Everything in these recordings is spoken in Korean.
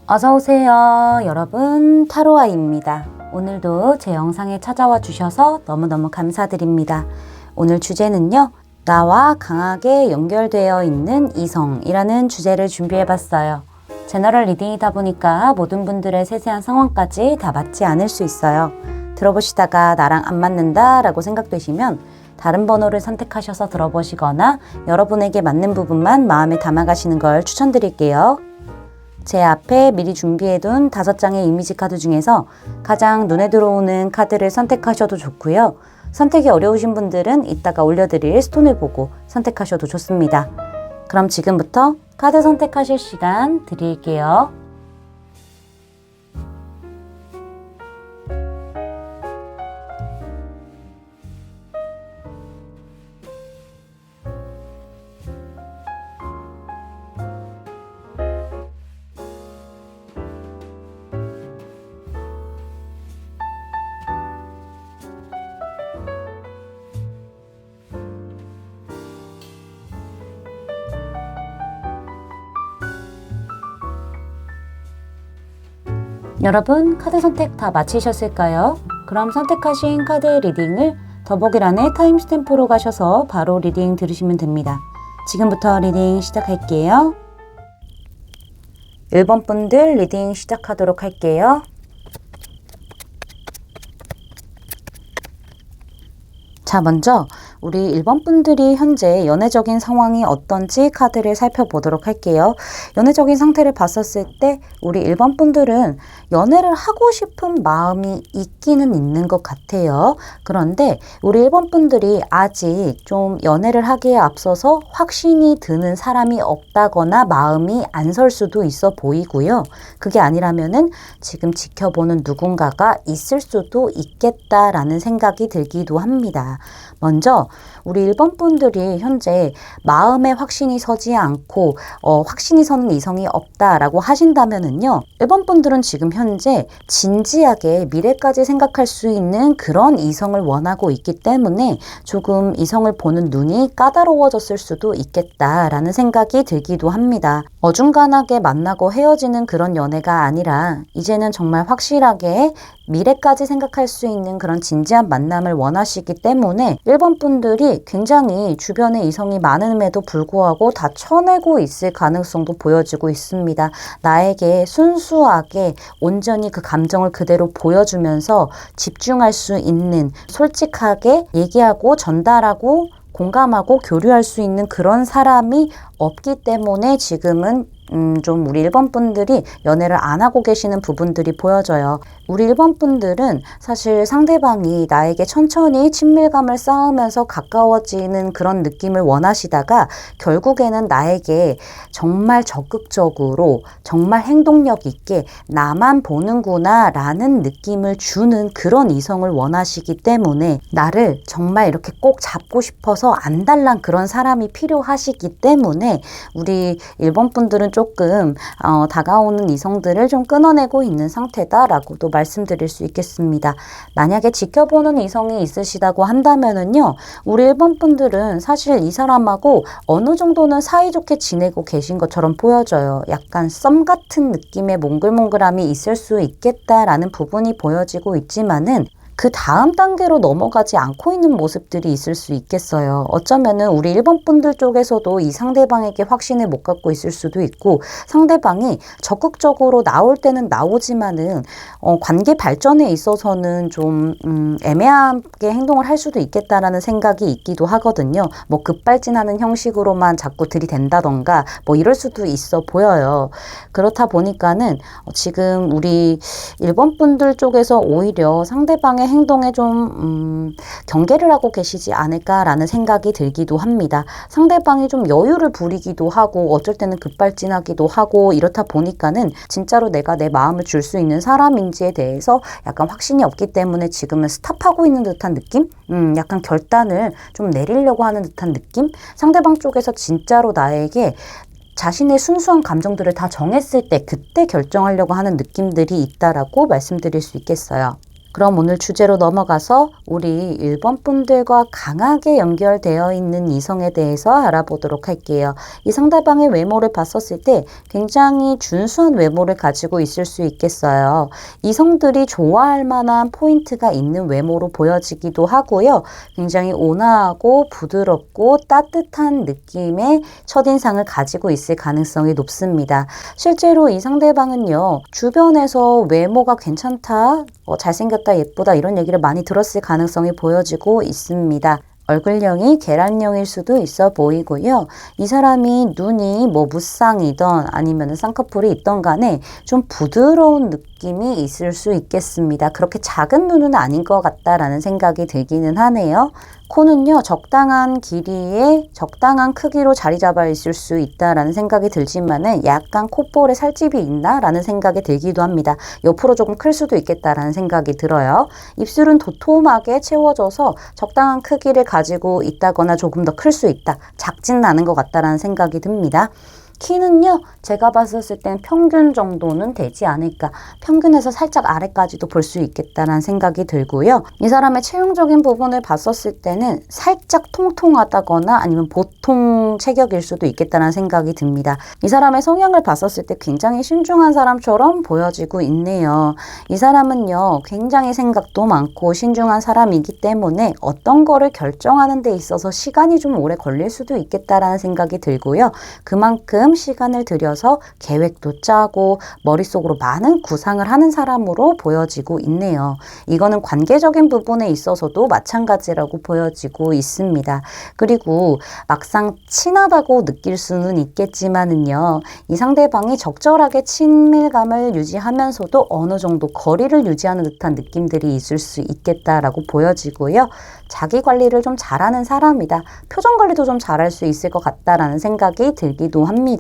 어서오세요. 여러분, 타로아입니다. 오늘도 제 영상에 찾아와 주셔서 너무너무 감사드립니다. 오늘 주제는요, 나와 강하게 연결되어 있는 이성이라는 주제를 준비해봤어요. 제너럴 리딩이다 보니까 모든 분들의 세세한 상황까지 다 맞지 않을 수 있어요. 들어보시다가 나랑 안 맞는다 라고 생각되시면 다른 번호를 선택하셔서 들어보시거나 여러분에게 맞는 부분만 마음에 담아가시는 걸 추천드릴게요. 제 앞에 미리 준비해둔 5장의 이미지 카드 중에서 가장 눈에 들어오는 카드를 선택하셔도 좋고요. 선택이 어려우신 분들은 이따가 올려드릴 스톤을 보고 선택하셔도 좋습니다. 그럼 지금부터 카드 선택하실 시간 드릴게요. 여러분, 카드 선택 다 마치셨을까요? 그럼 선택하신 카드의 리딩을 더보기란에 타임스탬프로 가셔서 바로 리딩 들으시면 됩니다. 지금부터 리딩 시작할게요. 1번 분들 리딩 시작하도록 할게요. 자, 먼저 우리 1번 분들이 현재 연애적인 상황이 어떤지 카드를 살펴보도록 할게요. 연애적인 상태를 봤었을 때 우리 1번 분들은 연애를 하고 싶은 마음이 있기는 있는 것 같아요. 그런데 우리 1번 분들이 아직 좀 연애를 하기에 앞서서 확신이 드는 사람이 없다거나 마음이 안 설 수도 있어 보이고요. 그게 아니라면은 지금 지켜보는 누군가가 있을 수도 있겠다라는 생각이 들기도 합니다. 먼저 우리 1번 분들이 현재 마음에 확신이 서지 않고 확신이 서는 이성이 없다라고 하신다면은요, 1번 분들은 지금 현재 진지하게 미래까지 생각할 수 있는 그런 이성을 원하고 있기 때문에 조금 이성을 보는 눈이 까다로워졌을 수도 있겠다라는 생각이 들기도 합니다. 어중간하게 만나고 헤어지는 그런 연애가 아니라 이제는 정말 확실하게 미래까지 생각할 수 있는 그런 진지한 만남을 원하시기 때문에 1번 분들이 굉장히 주변에 이성이 많음에도 불구하고 다 쳐내고 있을 가능성도 보여지고 있습니다. 나에게 순수하게 온전히 그 감정을 그대로 보여주면서 집중할 수 있는, 솔직하게 얘기하고 전달하고 공감하고 교류할 수 있는 그런 사람이 없기 때문에 지금은 좀 우리 1번 분들이 연애를 안 하고 계시는 부분들이 보여져요. 우리 1번 분들은 사실 상대방이 나에게 천천히 친밀감을 쌓으면서 가까워지는 그런 느낌을 원하시다가 결국에는 나에게 정말 적극적으로 정말 행동력 있게 나만 보는구나 라는 느낌을 주는 그런 이성을 원하시기 때문에 나를 정말 이렇게 꼭 잡고 싶어서 안달난 그런 사람이 필요하시기 때문에 우리 1번 분들은 조금 다가오는 이성들을 좀 끊어내고 있는 상태다라고도 말씀드릴 수 있겠습니다. 만약에 지켜보는 이성이 있으시다고 한다면은요, 우리 1번 분들은 사실 이 사람하고 어느 정도는 사이좋게 지내고 계신 것처럼 보여져요. 약간 썸 같은 느낌의 몽글몽글함이 있을 수 있겠다라는 부분이 보여지고 있지만은 그 다음 단계로 넘어가지 않고 있는 모습들이 있을 수 있겠어요. 어쩌면은 우리 1번 분들 쪽에서도 이 상대방에게 확신을 못 갖고 있을 수도 있고, 상대방이 적극적으로 나올 때는 나오지만은 관계 발전에 있어서는 좀 애매하게 행동을 할 수도 있겠다라는 생각이 있기도 하거든요. 뭐 급발진하는 형식으로만 자꾸 들이댄다던가 뭐 이럴 수도 있어 보여요. 그렇다 보니까는 지금 우리 1번 분들 쪽에서 오히려 상대방의 행동에 좀 경계를 하고 계시지 않을까라는 생각이 들기도 합니다. 상대방이 좀 여유를 부리기도 하고 어쩔 때는 급발진하기도 하고 이렇다 보니까는 진짜로 내가 내 마음을 줄 수 있는 사람인지에 대해서 약간 확신이 없기 때문에 지금은 스탑하고 있는 듯한 느낌? 약간 결단을 좀 내리려고 하는 듯한 느낌? 상대방 쪽에서 진짜로 나에게 자신의 순수한 감정들을 다 정했을 때 그때 결정하려고 하는 느낌들이 있다라고 말씀드릴 수 있겠어요. 그럼 오늘 주제로 넘어가서 우리 1번 분들과 강하게 연결되어 있는 이성에 대해서 알아보도록 할게요. 이 상대방의 외모를 봤었을 때 굉장히 준수한 외모를 가지고 있을 수 있겠어요. 이성들이 좋아할 만한 포인트가 있는 외모로 보여지기도 하고요. 굉장히 온화하고 부드럽고 따뜻한 느낌의 첫인상을 가지고 있을 가능성이 높습니다. 실제로 이 상대방은요, 주변에서 외모가 괜찮다, 잘생겼다, 예쁘다 이런 얘기를 많이 들었을 가능성이 보여지고 있습니다. 얼굴형이 계란형일 수도 있어 보이고요. 이 사람이 눈이 무쌍이던 아니면 쌍꺼풀이 있던 간에 좀 부드러운 느낌이 있을 수 있겠습니다. 그렇게 작은 눈은 아닌 것 같다라는 생각이 들기는 하네요. 코는요, 적당한 길이에 적당한 크기로 자리 잡아 있을 수 있다라는 생각이 들지만은 약간 콧볼에 살집이 있나라는 생각이 들기도 합니다. 옆으로 조금 클 수도 있겠다라는 생각이 들어요. 입술은 도톰하게 채워져서 적당한 크기를 가지고 있다거나 조금 더 클 수 있다. 작지는 않은 것 같다라는 생각이 듭니다. 키는요, 제가 봤었을 땐 평균 정도는 되지 않을까. 평균에서 살짝 아래까지도 볼 수 있겠다는 생각이 들고요. 이 사람의 체형적인 부분을 봤었을 때는 살짝 통통하다거나 아니면 보통 체격일 수도 있겠다는 생각이 듭니다. 이 사람의 성향을 봤었을 때 굉장히 신중한 사람처럼 보여지고 있네요. 이 사람은요, 굉장히 생각도 많고 신중한 사람이기 때문에 어떤 거를 결정하는 데 있어서 시간이 좀 오래 걸릴 수도 있겠다라는 생각이 들고요. 그만큼 시간을 들여서 계획도 짜고 머릿속으로 많은 구상을 하는 사람으로 보여지고 있네요. 이거는 관계적인 부분에 있어서도 마찬가지라고 보여지고 있습니다. 그리고 막상 친하다고 느낄 수는 있겠지만은요, 이 상대방이 적절하게 친밀감을 유지하면서도 어느 정도 거리를 유지하는 듯한 느낌들이 있을 수 있겠다라고 보여지고요. 자기 관리를 좀 잘하는 사람이다. 표정 관리도 좀 잘할 수 있을 것 같다라는 생각이 들기도 합니다.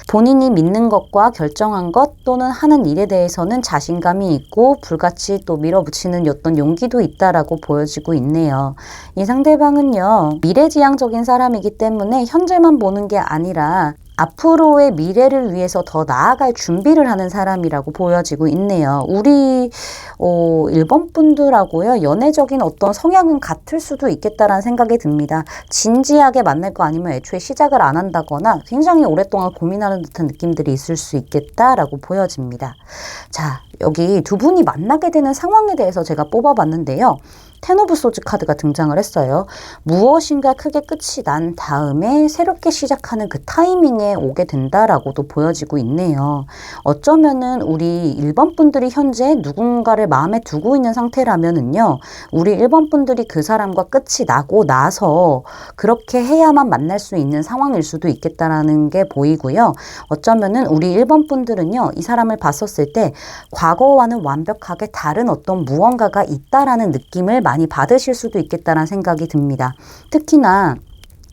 본인이 믿는 것과 결정한 것 또는 하는 일에 대해서는 자신감이 있고 불같이 또 밀어붙이는 어떤 용기도 있다라고 보여지고 있네요. 이 상대방은요, 미래지향적인 사람이기 때문에 현재만 보는 게 아니라 앞으로의 미래를 위해서 더 나아갈 준비를 하는 사람이라고 보여지고 있네요. 우리 1번 분들하고요, 연애적인 어떤 성향은 같을 수도 있겠다라는 생각이 듭니다. 진지하게 만날 거 아니면 애초에 시작을 안 한다거나 굉장히 오랫동안 고민하는 듯한 느낌들이 있을 수 있겠다라고 보여집니다. 자, 여기 두 분이 만나게 되는 상황에 대해서 제가 뽑아봤는데요. 텐 오브 소즈 카드가 등장을 했어요. 무엇인가 크게 끝이 난 다음에 새롭게 시작하는 그 타이밍에 오게 된다라고도 보여지고 있네요. 어쩌면은 우리 1번 분들이 현재 누군가를 마음에 두고 있는 상태라면은요, 우리 1번 분들이 그 사람과 끝이 나고 나서 그렇게 해야만 만날 수 있는 상황일 수도 있겠다라는 게 보이고요. 어쩌면은 우리 1번 분들은요, 이 사람을 봤었을 때 과거와는 완벽하게 다른 어떤 무언가가 있다라는 느낌을 많이 받으실 수도 있겠다는 생각이 듭니다. 특히나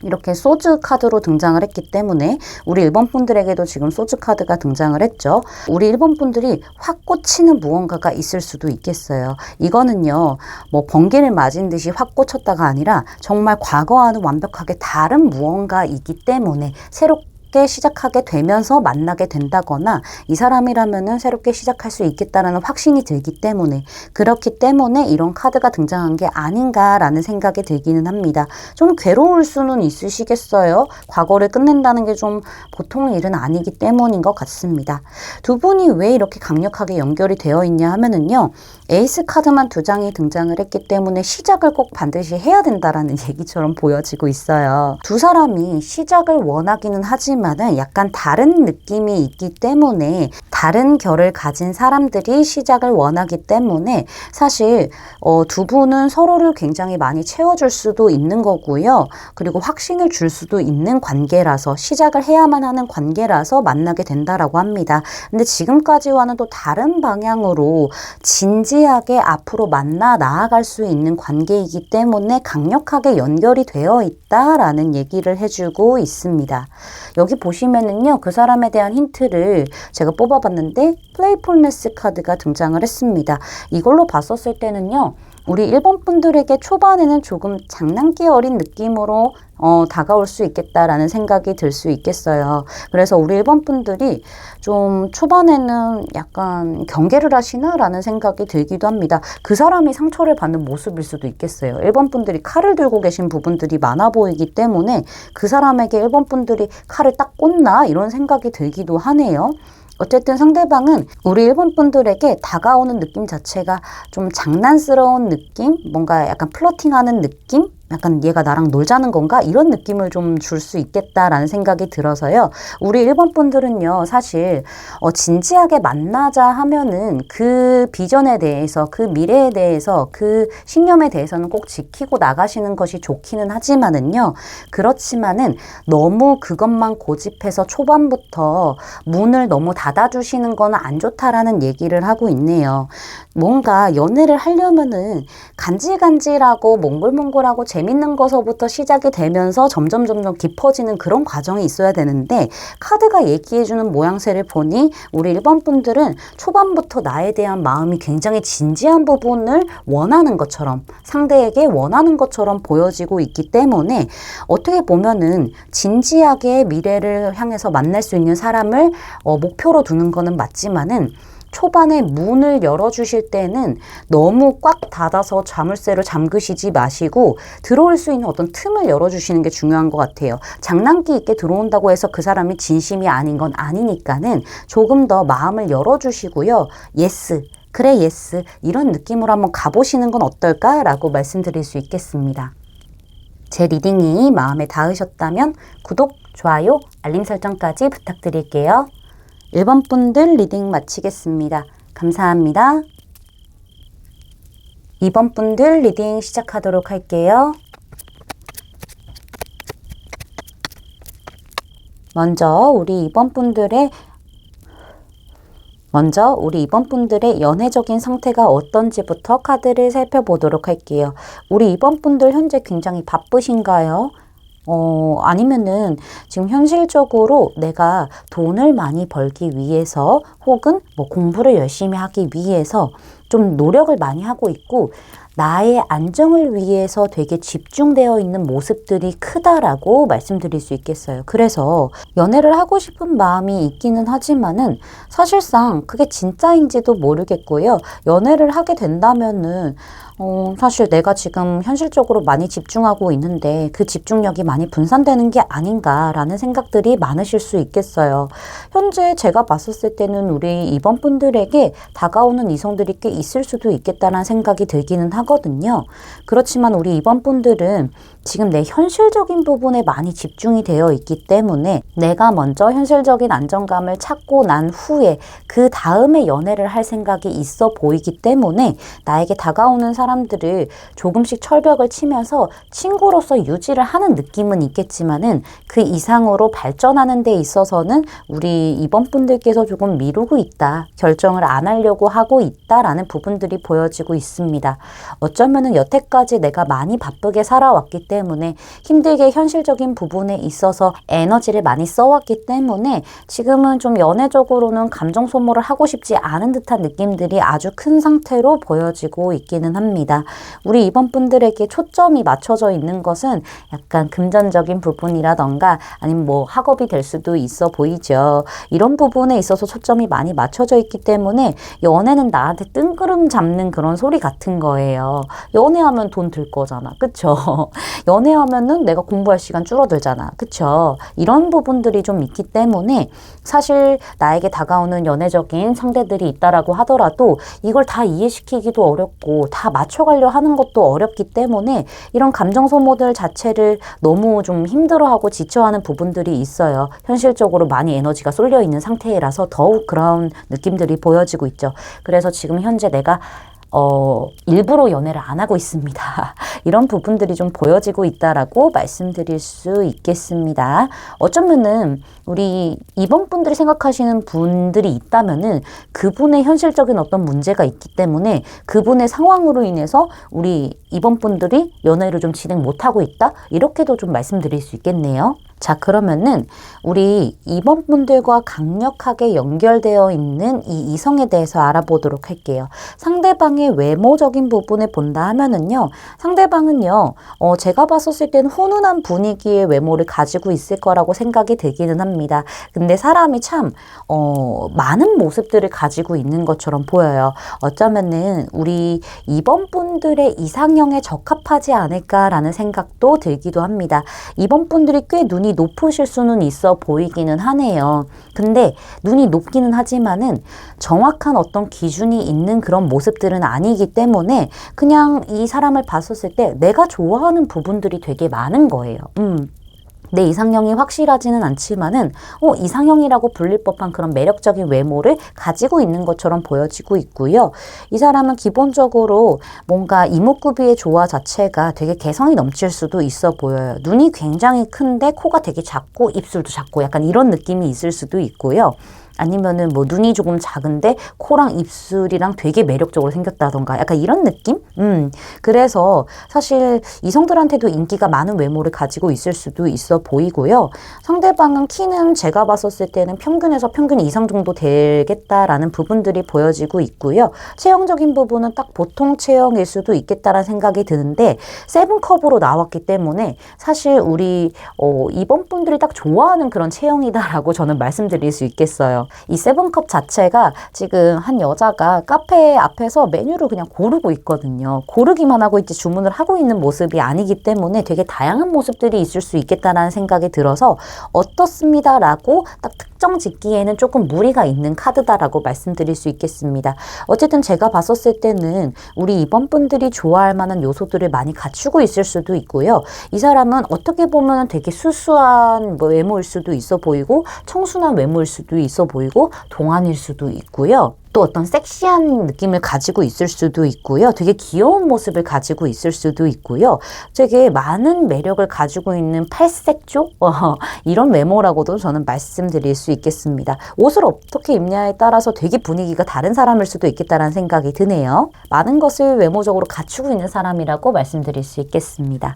이렇게 소즈 카드로 등장을 했기 때문에 우리 1번 분들에게도 지금 소즈 카드가 등장을 했죠. 우리 1번 분들이 확 꽂히는 무언가가 있을 수도 있겠어요. 이거는요, 뭐 번개를 맞은 듯이 확 꽂혔다가 아니라 정말 과거와는 완벽하게 다른 무언가이기 때문에 새롭게 시작하게 되면서 만나게 된다거나 이 사람이라면은 새롭게 시작할 수 있겠다라는 확신이 들기 때문에, 그렇기 때문에 이런 카드가 등장한 게 아닌가라는 생각이 들기는 합니다. 좀 괴로울 수는 있으시겠어요. 과거를 끝낸다는 게 좀 보통 일은 아니기 때문인 것 같습니다. 두 분이 왜 이렇게 강력하게 연결이 되어 있냐 하면은요, 에이스 카드만 2장이 등장을 했기 때문에 시작을 꼭 반드시 해야 된다라는 얘기처럼 보여지고 있어요. 두 사람이 시작을 원하기는 하지만은 약간 다른 느낌이 있기 때문에, 다른 결을 가진 사람들이 시작을 원하기 때문에 사실 두 분은 서로를 굉장히 많이 채워줄 수도 있는 거고요. 그리고 확신을 줄 수도 있는 관계라서, 시작을 해야만 하는 관계라서 만나게 된다라고 합니다. 근데 지금까지와는 또 다른 방향으로 진지하게 앞으로 만나 나아갈 수 있는 관계이기 때문에 강력하게 연결이 되어 있다라는 얘기를 해주고 있습니다. 여기 보시면은요, 그 사람에 대한 힌트를 제가 뽑아봤는데 플레이풀네스 카드가 등장을 했습니다. 이걸로 봤었을 때는요, 우리 1번 분들에게 초반에는 조금 장난기 어린 느낌으로 다가올 수 있겠다라는 생각이 들 수 있겠어요. 그래서 우리 1번 분들이 좀 초반에는 약간 경계를 하시나라는 생각이 들기도 합니다. 그 사람이 상처를 받는 모습일 수도 있겠어요. 1번 분들이 칼을 들고 계신 부분들이 많아 보이기 때문에 그 사람에게 1번 분들이 칼을 딱 꽂나 이런 생각이 들기도 하네요. 어쨌든 상대방은 우리 1번 분들에게 다가오는 느낌 자체가 좀 장난스러운 느낌? 뭔가 약간 플러팅하는 느낌? 약간 얘가 나랑 놀자는 건가? 이런 느낌을 좀 줄 수 있겠다라는 생각이 들어서요. 우리 1번 분들은요, 사실 진지하게 만나자 하면은 그 비전에 대해서, 그 미래에 대해서, 그 신념에 대해서는 꼭 지키고 나가시는 것이 좋기는 하지만은요. 그렇지만은 너무 그것만 고집해서 초반부터 문을 너무 닫아주시는 건 안 좋다라는 얘기를 하고 있네요. 뭔가 연애를 하려면은 간질간질하고 몽골몽골하고 재밌는 것서부터 시작이 되면서 점점 깊어지는 그런 과정이 있어야 되는데 카드가 얘기해주는 모양새를 보니 우리 1번 분들은 초반부터 나에 대한 마음이 굉장히 진지한 부분을 원하는 것처럼 상대에게 원하는 것처럼 보여지고 있기 때문에 어떻게 보면은 진지하게 미래를 향해서 만날 수 있는 사람을 목표로 두는 거는 맞지만은 초반에 문을 열어주실 때는 너무 꽉 닫아서 자물쇠로 잠그시지 마시고 들어올 수 있는 어떤 틈을 열어주시는 게 중요한 것 같아요. 장난기 있게 들어온다고 해서 그 사람이 진심이 아닌 건 아니니까는 조금 더 마음을 열어주시고요. 예스, 그래 예스 이런 느낌으로 한번 가보시는 건 어떨까라고 말씀드릴 수 있겠습니다. 제 리딩이 마음에 닿으셨다면 구독, 좋아요, 알림 설정까지 부탁드릴게요. 1번 분들 리딩 마치겠습니다. 감사합니다. 2번 분들 리딩 시작하도록 할게요. 먼저 우리 2번 분들의 연애적인 상태가 어떤지부터 카드를 살펴보도록 할게요. 우리 2번 분들 현재 굉장히 바쁘신가요? 아니면은 지금 현실적으로 내가 돈을 많이 벌기 위해서 혹은 뭐 공부를 열심히 하기 위해서 좀 노력을 많이 하고 있고 나의 안정을 위해서 되게 집중되어 있는 모습들이 크다라고 말씀드릴 수 있겠어요. 그래서 연애를 하고 싶은 마음이 있기는 하지만은 사실상 그게 진짜인지도 모르겠고요. 연애를 하게 된다면은 사실 내가 지금 현실적으로 많이 집중하고 있는데 그 집중력이 많이 분산되는 게 아닌가라는 생각들이 많으실 수 있겠어요. 현재 제가 봤었을 때는 우리 2번 분들에게 다가오는 이성들이 꽤 있을 수도 있겠다는 생각이 들기는 하거든요. 그렇지만 우리 2번 분들은 지금 내 현실적인 부분에 많이 집중이 되어 있기 때문에 내가 먼저 현실적인 안정감을 찾고 난 후에 그 다음에 연애를 할 생각이 있어 보이기 때문에 나에게 다가오는 사람들을 조금씩 철벽을 치면서 친구로서 유지를 하는 느낌은 있겠지만은 그 이상으로 발전하는 데 있어서는 우리 2번 분들께서 조금 미루고 있다. 결정을 안 하려고 하고 있다라는 부분들이 보여지고 있습니다. 어쩌면은 여태까지 내가 많이 바쁘게 살아왔기 때문에 힘들게 현실적인 부분에 있어서 에너지를 많이 써왔기 때문에 지금은 좀 연애적으로는 감정 소모를 하고 싶지 않은 듯한 느낌들이 아주 큰 상태로 보여지고 있기는 합니다. 우리 2번 분들에게 초점이 맞춰져 있는 것은 약간 금전적인 부분이라던가 아니면 뭐 학업이 될 수도 있어 보이죠. 이런 부분에 있어서 초점이 많이 맞춰져 있기 때문에 연애는 나한테 뜬구름 잡는 그런 소리 같은 거예요. 연애하면 돈 들 거잖아. 그쵸? 연애하면은 내가 공부할 시간 줄어들잖아. 그쵸? 이런 부분들이 좀 있기 때문에 사실 나에게 다가오는 연애적인 상대들이 있다라고 하더라도 이걸 다 이해시키기도 어렵고 다 맞춰가려 하는 것도 어렵기 때문에 이런 감정 소모들 자체를 너무 좀 힘들어하고 지쳐하는 부분들이 있어요. 현실적으로 많이 에너지가 쏠려 있는 상태라서 더욱 그런 느낌들이 보여지고 있죠. 그래서 지금 현재 내가 일부러 연애를 안 하고 있습니다. 이런 부분들이 좀 보여지고 있다라고 말씀드릴 수 있겠습니다. 어쩌면은 우리 2번 분들이 생각하시는 분들이 있다면은 그분의 현실적인 어떤 문제가 있기 때문에 그분의 상황으로 인해서 우리 2번 분들이 연애를 좀 진행 못하고 있다? 이렇게도 좀 말씀드릴 수 있겠네요. 자, 그러면은 우리 2번 분들과 강력하게 연결되어 있는 이 이성에 대해서 알아보도록 할게요. 상대방의 외모적인 부분을 본다 하면은요, 상대방은요, 제가 봤었을 때는 훈훈한 분위기의 외모를 가지고 있을 거라고 생각이 들기는 합니다. 근데 사람이 참, 많은 모습들을 가지고 있는 것처럼 보여요. 어쩌면은 우리 2번 분들의 이상형에 적합하지 않을까라는 생각도 들기도 합니다. 2번 분들이 꽤 눈이 높으실 수는 있어 보이기는 하네요. 근데 눈이 높기는 하지만은 정확한 어떤 기준이 있는 그런 모습들은 아니기 때문에 그냥 이 사람을 봤었을 때 내가 좋아하는 부분들이 되게 많은 거예요. 내 이상형이 확실하지는 않지만은 이상형이라고 불릴 법한 그런 매력적인 외모를 가지고 있는 것처럼 보여지고 있고요. 이 사람은 기본적으로 뭔가 이목구비의 조화 자체가 되게 개성이 넘칠 수도 있어 보여요. 눈이 굉장히 큰데 코가 되게 작고 입술도 작고 약간 이런 느낌이 있을 수도 있고요. 아니면은 뭐 눈이 조금 작은데 코랑 입술이랑 되게 매력적으로 생겼다던가 약간 이런 느낌? 그래서 사실 이성들한테도 인기가 많은 외모를 가지고 있을 수도 있어 보이고요. 상대방은 키는 제가 봤었을 때는 평균에서 평균 이상 정도 되겠다라는 부분들이 보여지고 있고요. 체형적인 부분은 딱 보통 체형일 수도 있겠다라는 생각이 드는데 세븐컵으로 나왔기 때문에 사실 우리 이번 분들이 딱 좋아하는 그런 체형이다라고 저는 말씀드릴 수 있겠어요. 이 세븐컵 자체가 지금 한 여자가 카페 앞에서 메뉴를 그냥 고르고 있거든요. 고르기만 하고 있지 주문을 하고 있는 모습이 아니기 때문에 되게 다양한 모습들이 있을 수 있겠다라는 생각이 들어서 어떻습니다라고 딱 특정 짓기에는 조금 무리가 있는 카드다라고 말씀드릴 수 있겠습니다. 어쨌든 제가 봤었을 때는 우리 이번 분들이 좋아할 만한 요소들을 많이 갖추고 있을 수도 있고요. 이 사람은 어떻게 보면 되게 수수한 외모일 수도 있어 보이고 청순한 외모일 수도 있어 보이고 동안일 수도 있고요. 또 어떤 섹시한 느낌을 가지고 있을 수도 있고요. 되게 귀여운 모습을 가지고 있을 수도 있고요. 되게 많은 매력을 가지고 있는 팔색조? 이런 외모라고도 저는 말씀드릴 수 있겠습니다. 옷을 어떻게 입냐에 따라서 되게 분위기가 다른 사람일 수도 있겠다는 생각이 드네요. 많은 것을 외모적으로 갖추고 있는 사람이라고 말씀드릴 수 있겠습니다.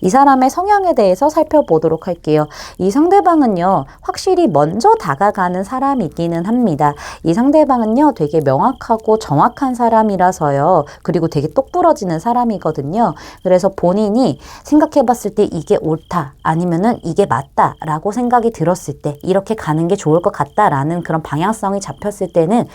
이 사람의 성향에 대해서 살펴보도록 할게요. 이 상대방은요, 확실히 먼저 다가가는 사람이기는 합니다. 이 상대방은요, 되게 명확하고 정확한 사람이라서요. 그리고 되게 똑부러지는 사람이거든요. 그래서 본인이 생각해 봤을 때 이게 옳다, 아니면은 이게 맞다 라고 생각이 들었을 때 이렇게 가는 게 좋을 것 같다라는 그런 방향성이 잡혔을 때는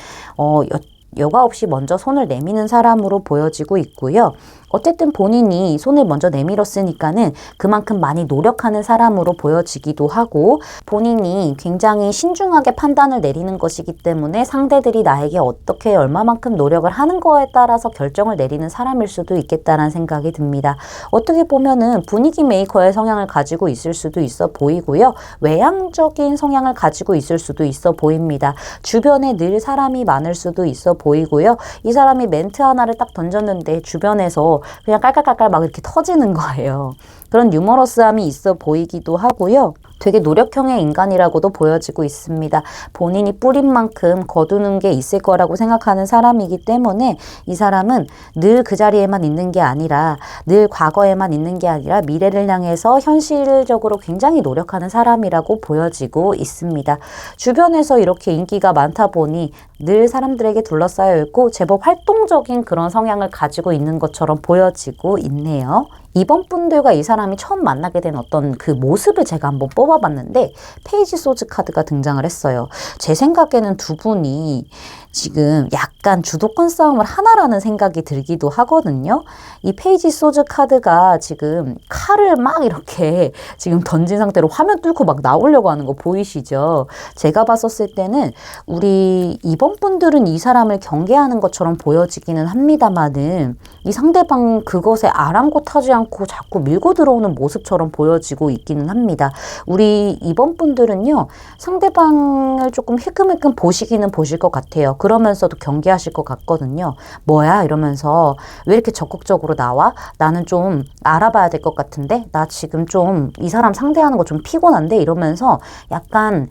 여과 없이 먼저 손을 내미는 사람으로 보여지고 있고요. 어쨌든 본인이 손을 먼저 내밀었으니까는 그만큼 많이 노력하는 사람으로 보여지기도 하고 본인이 굉장히 신중하게 판단을 내리는 것이기 때문에 상대들이 나에게 어떻게 얼마만큼 노력을 하는 거에 따라서 결정을 내리는 사람일 수도 있겠다는 생각이 듭니다. 어떻게 보면은 분위기 메이커의 성향을 가지고 있을 수도 있어 보이고요. 외향적인 성향을 가지고 있을 수도 있어 보입니다. 주변에 늘 사람이 많을 수도 있어 보이고요. 이 사람이 멘트 하나를 딱 던졌는데 주변에서 그냥 깔깔깔깔 막 이렇게 터지는 거예요. 그런 유머러스함이 있어 보이기도 하고요. 되게 노력형의 인간이라고도 보여지고 있습니다. 본인이 뿌린 만큼 거두는 게 있을 거라고 생각하는 사람이기 때문에 이 사람은 늘 그 자리에만 있는 게 아니라 늘 과거에만 있는 게 아니라 미래를 향해서 현실적으로 굉장히 노력하는 사람이라고 보여지고 있습니다. 주변에서 이렇게 인기가 많다 보니 늘 사람들에게 둘러싸여 있고 제법 활동적인 그런 성향을 가지고 있는 것처럼 보여지고 있네요. 이번 분들과 이 사람이 처음 만나게 된 어떤 그 모습을 제가 한번 뽑아봤는데 페이지 소즈 카드가 등장을 했어요. 제 생각에는 두 분이 지금 약간 주도권 싸움을 하나라는 생각이 들기도 하거든요. 이 페이지 소즈 카드가 지금 칼을 막 이렇게 지금 던진 상태로 화면 뚫고 막 나오려고 하는 거 보이시죠? 제가 봤었을 때는 우리 이번 분들은 이 사람을 경계하는 것처럼 보여지기는 합니다만은 이 상대방 그것에 아랑곳하지 않고 자꾸 밀고 들어오는 모습처럼 보여지고 있기는 합니다. 우리 이번 분들은요, 상대방을 조금 힐끔힐끔 보시기는 보실 것 같아요. 그러면서도 경계하실 것 같거든요. 뭐야? 이러면서 왜 이렇게 적극적으로 나와? 나는 좀 알아봐야 될 것 같은데? 나 지금 좀 이 사람 상대하는 거 좀 피곤한데? 이러면서 약간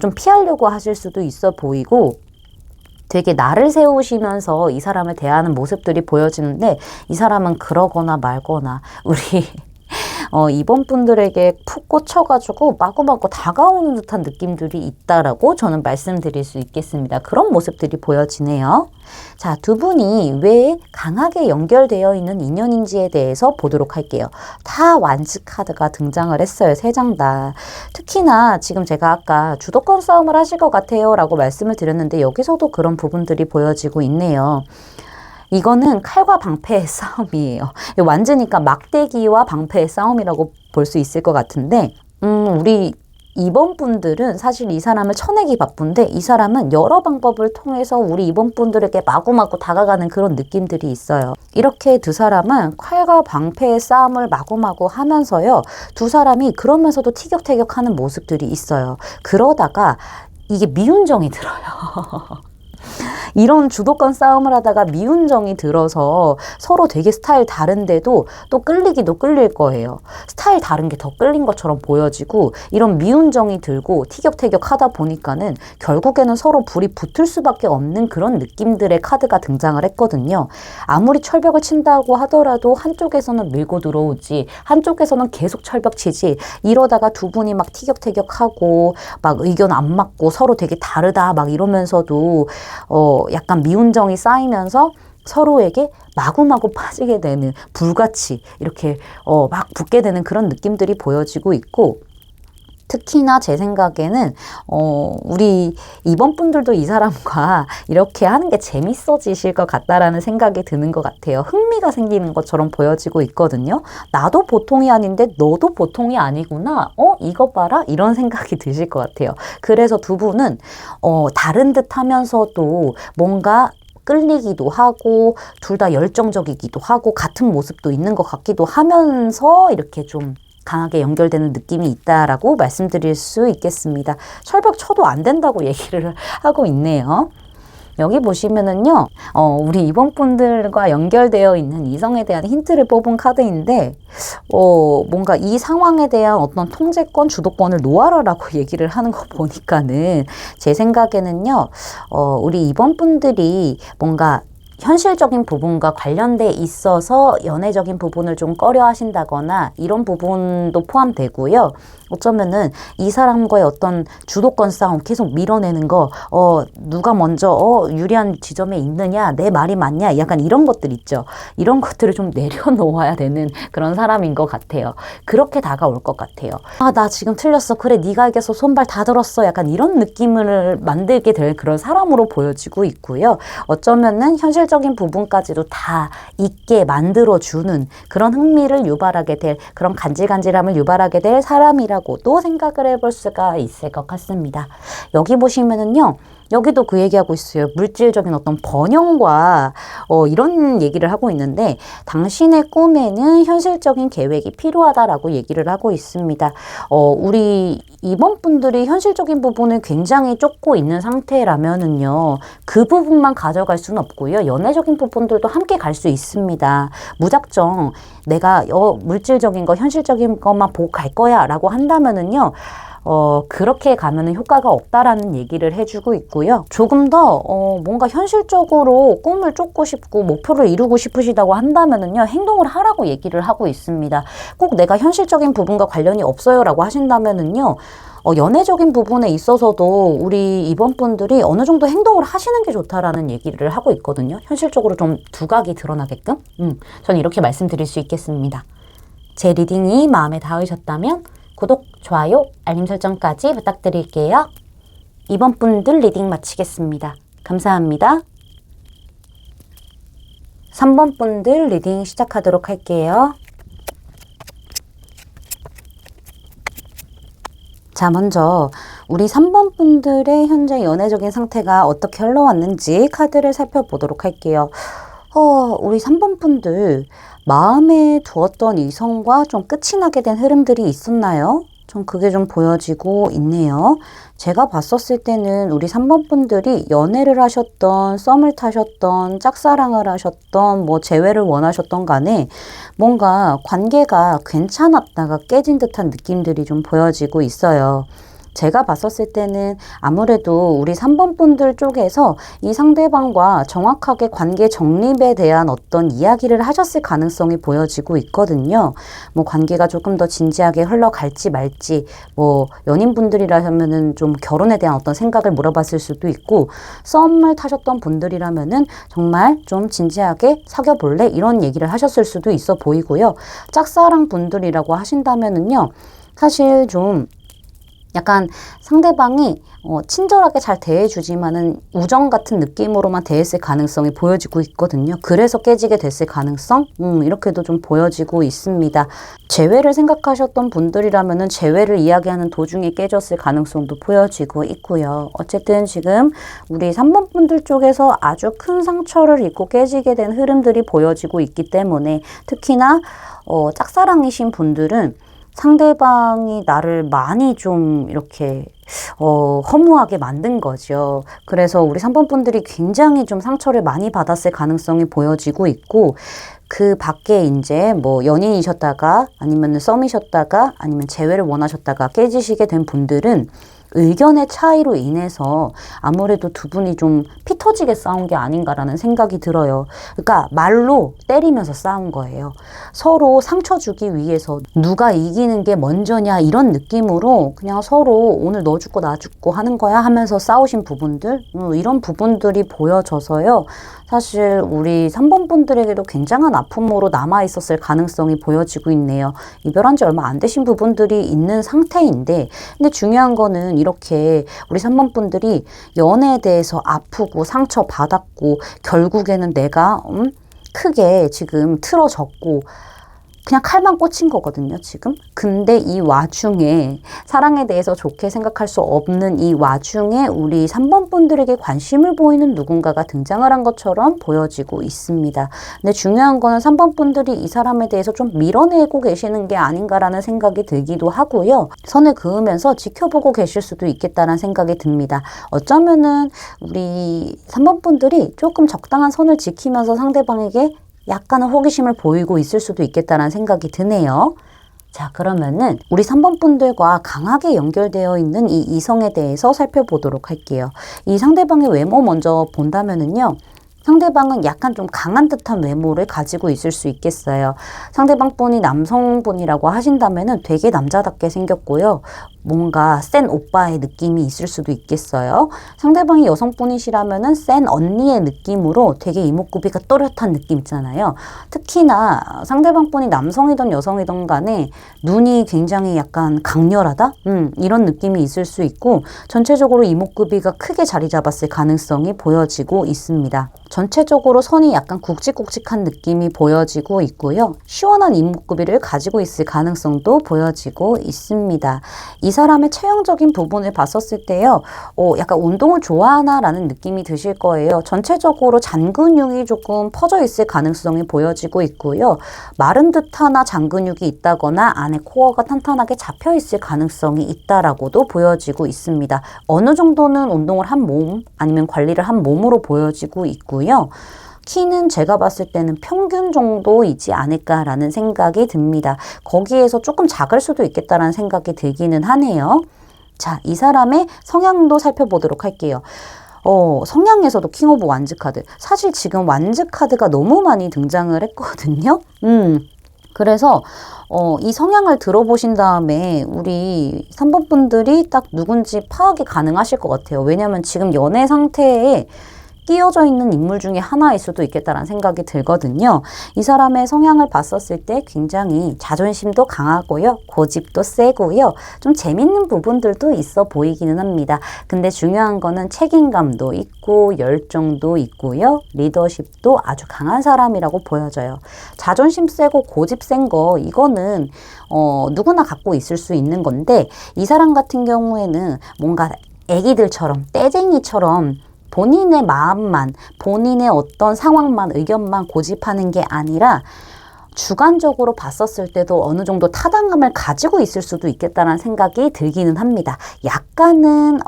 좀 피하려고 하실 수도 있어 보이고 되게 나를 세우시면서 이 사람을 대하는 모습들이 보여지는데 이 사람은 그러거나 말거나 우리 이번 분들에게 푹 꽂혀가지고 마구마구 다가오는 듯한 느낌들이 있다라고 저는 말씀드릴 수 있겠습니다. 그런 모습들이 보여지네요. 자, 두 분이 왜 강하게 연결되어 있는 인연인지에 대해서 보도록 할게요. 다 완즈 카드가 등장을 했어요. 세 장 다. 특히나 지금 제가 아까 주도권 싸움을 하실 것 같아요 라고 말씀을 드렸는데 여기서도 그런 부분들이 보여지고 있네요. 이거는 칼과 방패의 싸움이에요. 완전히니까 막대기와 방패의 싸움이라고 볼 수 있을 것 같은데 우리 이번 분들은 사실 이 사람을 쳐내기 바쁜데 이 사람은 여러 방법을 통해서 우리 이번 분들에게 마구마구 다가가는 그런 느낌들이 있어요. 이렇게 두 사람은 칼과 방패의 싸움을 마구마구 하면서요. 두 사람이 그러면서도 티격태격하는 모습들이 있어요. 그러다가 이게 미운정이 들어요. 이런 주도권 싸움을 하다가 미운정이 들어서 서로 되게 스타일 다른데도 또 끌리기도 끌릴 거예요. 스타일 다른 게 더 끌린 것처럼 보여지고 이런 미운정이 들고 티격태격 하다 보니까는 결국에는 서로 불이 붙을 수밖에 없는 그런 느낌들의 카드가 등장을 했거든요. 아무리 철벽을 친다고 하더라도 한쪽에서는 밀고 들어오지 한쪽에서는 계속 철벽 치지 이러다가 두 분이 막 티격태격하고 막 의견 안 맞고 서로 되게 다르다 막 이러면서도 약간 미운정이 쌓이면서 서로에게 마구마구 빠지게 되는 불같이 이렇게 막 붙게 되는 그런 느낌들이 보여지고 있고 특히나 제 생각에는 우리 이번 분들도 이 사람과 이렇게 하는 게 재밌어지실 것 같다라는 생각이 드는 것 같아요. 흥미가 생기는 것처럼 보여지고 있거든요. 나도 보통이 아닌데 너도 보통이 아니구나. 이거 봐라. 이런 생각이 드실 것 같아요. 그래서 두 분은 다른 듯 하면서도 뭔가 끌리기도 하고 둘 다 열정적이기도 하고 같은 모습도 있는 것 같기도 하면서 이렇게 좀 강하게 연결되는 느낌이 있다라고 말씀드릴 수 있겠습니다. 철벽 쳐도 안 된다고 얘기를 하고 있네요. 여기 보시면은요, 우리 이번 분들과 연결되어 있는 이성에 대한 힌트를 뽑은 카드인데, 뭔가 이 상황에 대한 어떤 통제권, 주도권을 놓아라라고 얘기를 하는 거 보니까는 제 생각에는요, 우리 이번 분들이 뭔가 현실적인 부분과 관련돼 있어서 연애적인 부분을 좀 꺼려 하신다거나 이런 부분도 포함되고요. 어쩌면은 이 사람과의 어떤 주도권 싸움 계속 밀어내는 거, 누가 먼저 유리한 지점에 있느냐, 내 말이 맞냐, 약간 이런 것들 있죠. 이런 것들을 좀 내려놓아야 되는 그런 사람인 것 같아요. 그렇게 다가올 것 같아요. 나 지금 틀렸어. 그래, 네가 이겨서 손발 다 들었어. 약간 이런 느낌을 만들게 될 그런 사람으로 보여지고 있고요. 어쩌면은 현실적인 부분까지도 다 있게 만들어주는 그런 흥미를 유발하게 될, 그런 간질간질함을 유발하게 될 사람이라고 또 생각을 해볼 수가 있을 것 같습니다. 여기 보시면은요. 여기도 그 얘기하고 있어요. 물질적인 어떤 번영과 이런 얘기를 하고 있는데 당신의 꿈에는 현실적인 계획이 필요하다라고 얘기를 하고 있습니다. 우리 이번 분들이 현실적인 부분을 굉장히 쫓고 있는 상태라면은요. 그 부분만 가져갈 수는 없고요. 연애적인 부분들도 함께 갈 수 있습니다. 무작정 내가 물질적인 거, 현실적인 것만 보고 갈 거야 라고 한다면은요. 그렇게 가면은 효과가 없다라는 얘기를 해주고 있고요. 조금 더 뭔가 현실적으로 꿈을 쫓고 싶고 목표를 이루고 싶으시다고 한다면은요. 행동을 하라고 얘기를 하고 있습니다. 꼭 내가 현실적인 부분과 관련이 없어요 라고 하신다면은요. 연애적인 부분에 있어서도 우리 이번 분들이 어느 정도 행동을 하시는 게 좋다라는 얘기를 하고 있거든요. 현실적으로 좀 두각이 드러나게끔. 저는 이렇게 말씀드릴 수 있겠습니다. 제 리딩이 마음에 닿으셨다면 구독, 좋아요, 알림 설정까지 부탁드릴게요. 이번 분들 리딩 마치겠습니다. 감사합니다. 3번 분들 리딩 시작하도록 할게요. 자, 먼저 우리 3번 분들의 현재 연애적인 상태가 어떻게 흘러왔는지 카드를 살펴보도록 할게요. 우리 3번 분들 마음에 두었던 이성과 좀 끝이 나게 된 흐름들이 있었나요? 좀 그게 좀 보여지고 있네요. 제가 봤었을 때는 우리 3번 분들이 연애를 하셨던, 썸을 타셨던, 짝사랑을 하셨던, 뭐 재회를 원하셨던 간에 뭔가 관계가 괜찮았다가 깨진 듯한 느낌들이 좀 보여지고 있어요. 제가 봤었을 때는 아무래도 우리 3번 분들 쪽에서 이 상대방과 정확하게 관계 정립에 대한 어떤 이야기를 하셨을 가능성이 보여지고 있거든요. 뭐 관계가 조금 더 진지하게 흘러갈지 말지, 뭐 연인분들이라면은 좀 결혼에 대한 어떤 생각을 물어봤을 수도 있고, 썸을 타셨던 분들이라면은 정말 좀 진지하게 사귀어 볼래? 이런 얘기를 하셨을 수도 있어 보이고요. 짝사랑 분들이라고 하신다면은요, 사실 좀 약간 상대방이 친절하게 잘 대해주지만은 우정 같은 느낌으로만 대했을 가능성이 보여지고 있거든요. 그래서 깨지게 됐을 가능성? 이렇게도 좀 보여지고 있습니다. 재회를 생각하셨던 분들이라면은 재회를 이야기하는 도중에 깨졌을 가능성도 보여지고 있고요. 어쨌든 지금 우리 3번 분들 쪽에서 아주 큰 상처를 입고 깨지게 된 흐름들이 보여지고 있기 때문에, 특히나 짝사랑이신 분들은 상대방이 나를 많이 좀 이렇게 허무하게 만든 거죠. 그래서 우리 3번 분들이 굉장히 좀 상처를 많이 받았을 가능성이 보여지고 있고, 그 밖에 이제 뭐 연인이셨다가 아니면 썸이셨다가 아니면 재회를 원하셨다가 깨지시게 된 분들은 의견의 차이로 인해서 아무래도 두 분이 좀 피 터지게 싸운 게 아닌가라는 생각이 들어요. 그러니까 말로 때리면서 싸운 거예요. 서로 상처 주기 위해서 누가 이기는 게 먼저냐 이런 느낌으로 그냥 서로 오늘 너 죽고 나 죽고 하는 거야 하면서 싸우신 부분들, 이런 부분들이 보여져서요. 사실 우리 3번 분들에게도 굉장한 아픔으로 남아있었을 가능성이 보여지고 있네요. 이별한 지 얼마 안 되신 부분들이 있는 상태인데, 근데 중요한 거는 이렇게 우리 3번 분들이 연애에 대해서 아프고 상처받았고 결국에는 내가 크게 지금 틀어졌고 그냥 칼만 꽂힌 거거든요, 지금. 근데 이 와중에 사랑에 대해서 좋게 생각할 수 없는 이 와중에 우리 3번 분들에게 관심을 보이는 누군가가 등장을 한 것처럼 보여지고 있습니다. 근데 중요한 거는 3번 분들이 이 사람에 대해서 좀 밀어내고 계시는 게 아닌가라는 생각이 들기도 하고요. 선을 그으면서 지켜보고 계실 수도 있겠다는 생각이 듭니다. 어쩌면은 우리 3번 분들이 조금 적당한 선을 지키면서 상대방에게 약간의 호기심을 보이고 있을 수도 있겠다는 생각이 드네요. 자, 그러면은 우리 3번 분들과 강하게 연결되어 있는 이 이성에 대해서 살펴보도록 할게요. 이 상대방의 외모 먼저 본다면은요, 상대방은 약간 좀 강한 듯한 외모를 가지고 있을 수 있겠어요. 상대방 분이 남성분이라고 하신다면은 되게 남자답게 생겼고요. 뭔가 센 오빠의 느낌이 있을 수도 있겠어요. 상대방이 여성분이시라면은 센 언니의 느낌으로 되게 이목구비가 또렷한 느낌 있잖아요. 특히나 상대방 분이 남성이든 여성이든 간에 눈이 굉장히 약간 강렬하다? 이런 느낌이 있을 수 있고, 전체적으로 이목구비가 크게 자리 잡았을 가능성이 보여지고 있습니다. 전체적으로 선이 약간 굵직굵직한 느낌이 보여지고 있고요. 시원한 이목구비를 가지고 있을 가능성도 보여지고 있습니다. 이 사람의 체형적인 부분을 봤었을 때요, 약간 운동을 좋아하나라는 느낌이 드실 거예요. 전체적으로 잔근육이 조금 퍼져 있을 가능성이 보여지고 있고요. 마른 듯하나 잔근육이 있다거나 안에 코어가 탄탄하게 잡혀 있을 가능성이 있다라고도 보여지고 있습니다. 어느 정도는 운동을 한 몸 아니면 관리를 한 몸으로 보여지고 있고요. 키는 제가 봤을 때는 평균 정도이지 않을까라는 생각이 듭니다. 거기에서 조금 작을 수도 있겠다라는 생각이 들기는 하네요. 자, 이 사람의 성향도 살펴보도록 할게요. 성향에서도 킹 오브 완즈 카드. 사실 지금 완즈 카드가 너무 많이 등장을 했거든요. 그래서 이 성향을 들어보신 다음에 우리 3번 분들이 딱 누군지 파악이 가능하실 것 같아요. 왜냐면 지금 연애 상태에 끼어져 있는 인물 중에 하나일 수도 있겠다라는 생각이 들거든요. 이 사람의 성향을 봤었을 때 굉장히 자존심도 강하고요. 고집도 세고요. 좀 재밌는 부분들도 있어 보이기는 합니다. 근데 중요한 거는 책임감도 있고 열정도 있고요. 리더십도 아주 강한 사람이라고 보여져요. 자존심 세고 고집 센 거 이거는 누구나 갖고 있을 수 있는 건데, 이 사람 같은 경우에는 뭔가 애기들처럼 떼쟁이처럼 본인의 마음만, 본인의 어떤 상황만, 의견만 고집하는 게 아니라 주관적으로 봤었을 때도 어느 정도 타당함을 가지고 있을 수도 있겠다라는 생각이 들기는 합니다. 약간은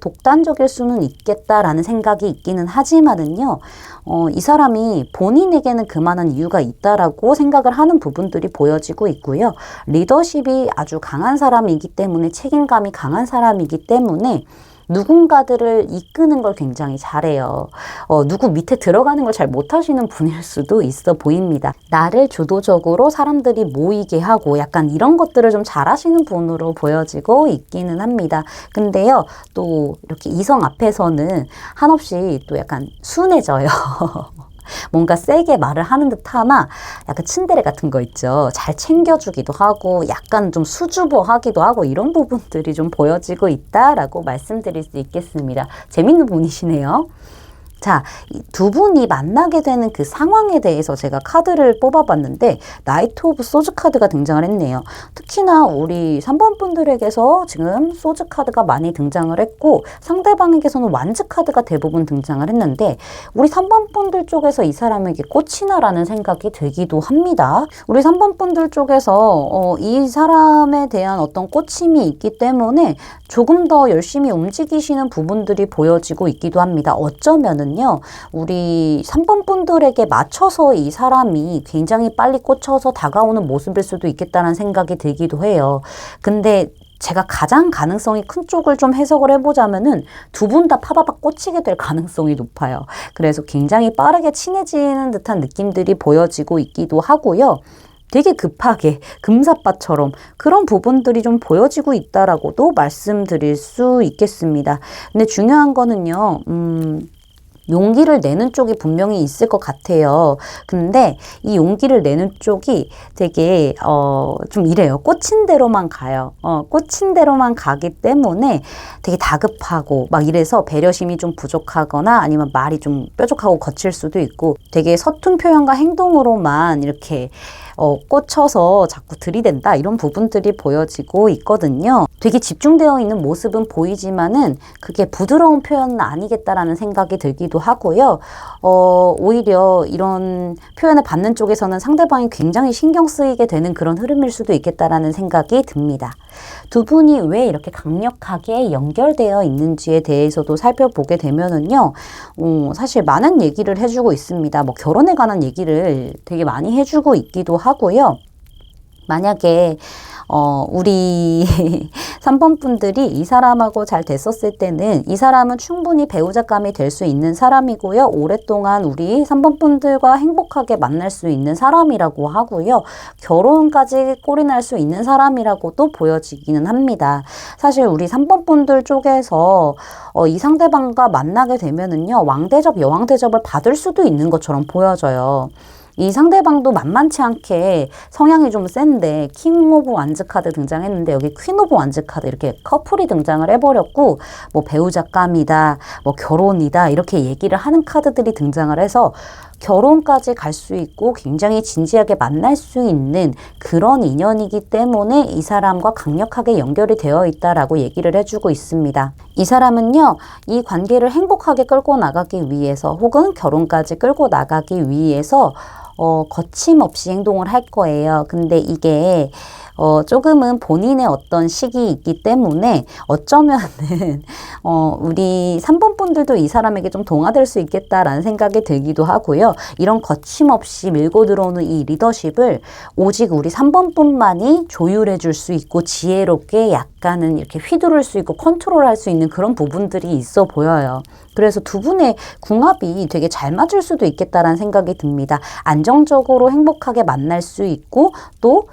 독단적일 수는 있겠다라는 생각이 있기는 하지만은요, 이 사람이 본인에게는 그만한 이유가 있다라고 생각을 하는 부분들이 보여지고 있고요. 리더십이 아주 강한 사람이기 때문에, 책임감이 강한 사람이기 때문에 누군가들을 이끄는 걸 굉장히 잘해요. 누구 밑에 들어가는 걸 잘 못하시는 분일 수도 있어 보입니다. 나를 주도적으로 사람들이 모이게 하고 약간 이런 것들을 좀 잘하시는 분으로 보여지고 있기는 합니다. 근데요, 또 이렇게 이성 앞에서는 한없이 또 약간 순해져요. 뭔가 세게 말을 하는 듯 하나 약간 츤데레 같은 거 있죠. 잘 챙겨주기도 하고 약간 좀 수줍어하기도 하고 이런 부분들이 좀 보여지고 있다라고 말씀드릴 수 있겠습니다. 재밌는 분이시네요. 자, 두 분이 만나게 되는 그 상황에 대해서 제가 카드를 뽑아봤는데 나이트 오브 소즈 카드가 등장을 했네요. 특히나 우리 3번 분들에게서 지금 소즈 카드가 많이 등장을 했고 상대방에게서는 완즈 카드가 대부분 등장을 했는데 우리 3번 분들 쪽에서 이 사람에게 꽂히나라는 생각이 들기도 합니다. 우리 3번 분들 쪽에서 이 사람에 대한 어떤 꽂힘이 있기 때문에 조금 더 열심히 움직이시는 부분들이 보여지고 있기도 합니다. 어쩌면은 우리 3번 분들에게 맞춰서 이 사람이 굉장히 빨리 꽂혀서 다가오는 모습일 수도 있겠다는 생각이 들기도 해요. 근데 제가 가장 가능성이 큰 쪽을 좀 해석을 해보자면은 두 분 다 파바박 꽂히게 될 가능성이 높아요. 그래서 굉장히 빠르게 친해지는 듯한 느낌들이 보여지고 있기도 하고요. 되게 급하게 금사빠처럼 그런 부분들이 좀 보여지고 있다라고도 말씀드릴 수 있겠습니다. 근데 중요한 거는요, 용기를 내는 쪽이 분명히 있을 것 같아요. 근데 이 용기를 내는 쪽이 되게 좀 이래요. 꽂힌 대로만 가요. 꽂힌 대로만 가기 때문에 되게 다급하고 막 이래서 배려심이 좀 부족하거나 아니면 말이 좀 뾰족하고 거칠 수도 있고 되게 서툰 표현과 행동으로만 이렇게 꽂혀서 자꾸 들이댄다 이런 부분들이 보여지고 있거든요. 되게 집중되어 있는 모습은 보이지만은 그게 부드러운 표현은 아니겠다라는 생각이 들기도 하고요. 오히려 이런 표현을 받는 쪽에서는 상대방이 굉장히 신경 쓰이게 되는 그런 흐름일 수도 있겠다라는 생각이 듭니다. 두 분이 왜 이렇게 강력하게 연결되어 있는지에 대해서도 살펴보게 되면은요, 사실 많은 얘기를 해주고 있습니다. 뭐 결혼에 관한 얘기를 되게 많이 해주고 있기도 하고요. 만약에 우리 3번 분들이 이 사람하고 잘 됐었을 때는 이 사람은 충분히 배우자감이 될 수 있는 사람이고요. 오랫동안 우리 3번 분들과 행복하게 만날 수 있는 사람이라고 하고요. 결혼까지 꼴이 날 수 있는 사람이라고도 보여지기는 합니다. 사실 우리 3번 분들 쪽에서 이 상대방과 만나게 되면은요, 왕대접, 여왕대접을 받을 수도 있는 것처럼 보여져요. 이 상대방도 만만치 않게 성향이 좀 센데 킹 오브 완즈 카드 등장했는데 여기 퀸 오브 완즈 카드 이렇게 커플이 등장을 해버렸고 뭐 배우자감이다, 뭐 결혼이다 이렇게 얘기를 하는 카드들이 등장을 해서 결혼까지 갈 수 있고 굉장히 진지하게 만날 수 있는 그런 인연이기 때문에 이 사람과 강력하게 연결이 되어 있다라고 얘기를 해주고 있습니다. 이 사람은요, 이 관계를 행복하게 끌고 나가기 위해서 혹은 결혼까지 끌고 나가기 위해서 거침없이 행동을 할 거예요. 근데 이게 조금은 본인의 어떤 시기이기 때문에 어쩌면은 우리 3번 분들도 이 사람에게 좀 동화될 수 있겠다라는 생각이 들기도 하고요. 이런 거침없이 밀고 들어오는 이 리더십을 오직 우리 3번 분만이 조율해 줄 수 있고 지혜롭게 약간은 이렇게 휘두를 수 있고 컨트롤할 수 있는 그런 부분들이 있어 보여요. 그래서 두 분의 궁합이 되게 잘 맞을 수도 있겠다라는 생각이 듭니다. 안정적으로 행복하게 만날 수 있고 또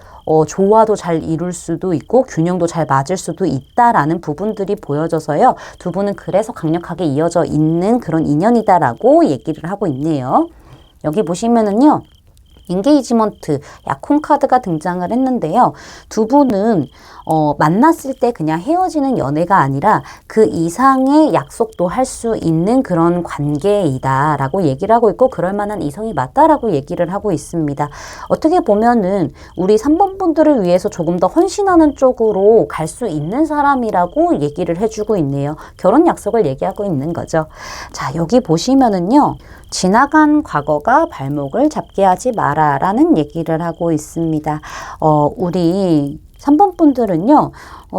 조화도 잘 이룰 수도 있고 균형도 잘 맞을 수도 있다라는 부분들이 보여져서요. 두 분은 그래서 강력하게 이어져 있는 그런 인연이다라고 얘기를 하고 있네요. 여기 보시면은요. 인게이지먼트, 약혼 카드가 등장을 했는데요. 두 분은 만났을 때 그냥 헤어지는 연애가 아니라 그 이상의 약속도 할 수 있는 그런 관계이다 라고 얘기를 하고 있고 그럴 만한 이성이 맞다라고 얘기를 하고 있습니다. 어떻게 보면은 우리 3번 분들을 위해서 조금 더 헌신하는 쪽으로 갈 수 있는 사람이라고 얘기를 해주고 있네요. 결혼 약속을 얘기하고 있는 거죠. 자, 여기 보시면은요. 지나간 과거가 발목을 잡게 하지 마라 있어라 라는 얘기를 하고 있습니다. 우리 3번 분들은요,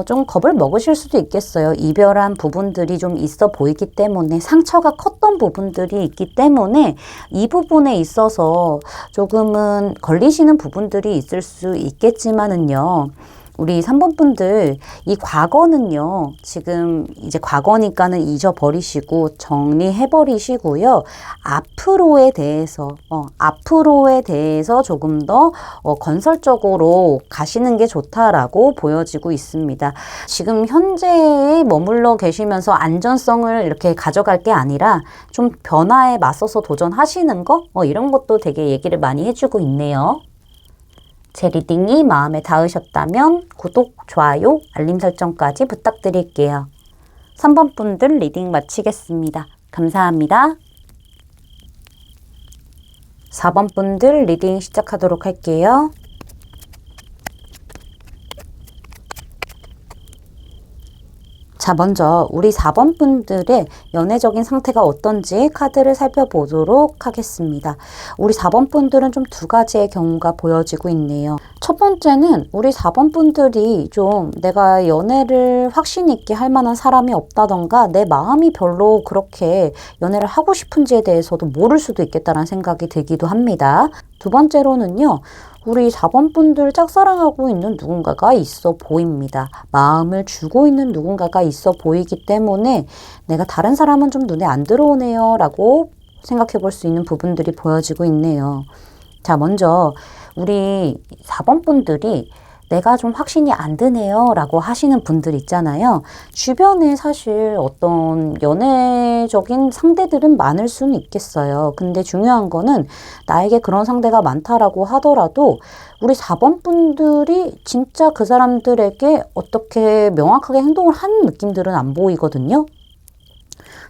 좀 겁을 먹으실 수도 있겠어요. 이별한 부분들이 좀 있어 보이기 때문에, 상처가 컸던 부분들이 있기 때문에 이 부분에 있어서 조금은 걸리시는 부분들이 있을 수 있겠지만은요, 우리 3번 분들, 이 과거는요, 지금 이제 과거니까는 잊어버리시고 정리해버리시고요. 앞으로에 대해서 조금 더 건설적으로 가시는 게 좋다라고 보여지고 있습니다. 지금 현재에 머물러 계시면서 안전성을 이렇게 가져갈 게 아니라 좀 변화에 맞서서 도전하시는 거? 이런 것도 되게 얘기를 많이 해주고 있네요. 제 리딩이 마음에 닿으셨다면 구독, 좋아요, 알림 설정까지 부탁드릴게요. 3번 분들 리딩 마치겠습니다. 감사합니다. 4번 분들 리딩 시작하도록 할게요. 자, 먼저 우리 4번 분들의 연애적인 상태가 어떤지 카드를 살펴보도록 하겠습니다. 우리 4번 분들은 좀 두 가지의 경우가 보여지고 있네요. 첫 번째는 우리 4번 분들이 좀 내가 연애를 확신 있게 할 만한 사람이 없다던가 내 마음이 별로 그렇게 연애를 하고 싶은지에 대해서도 모를 수도 있겠다는 생각이 들기도 합니다. 두 번째로는요. 우리 4번 분들 짝사랑하고 있는 누군가가 있어 보입니다. 마음을 주고 있는 누군가가 있어 보이기 때문에 내가 다른 사람은 좀 눈에 안 들어오네요 라고 생각해 볼 수 있는 부분들이 보여지고 있네요. 자, 먼저 우리 4번 분들이 내가 좀 확신이 안 드네요 라고 하시는 분들 있잖아요. 주변에 사실 어떤 연애적인 상대들은 많을 수는 있겠어요. 근데 중요한 거는 나에게 그런 상대가 많다라고 하더라도 우리 4번 분들이 진짜 그 사람들에게 어떻게 명확하게 행동을 하는 느낌들은 안 보이거든요.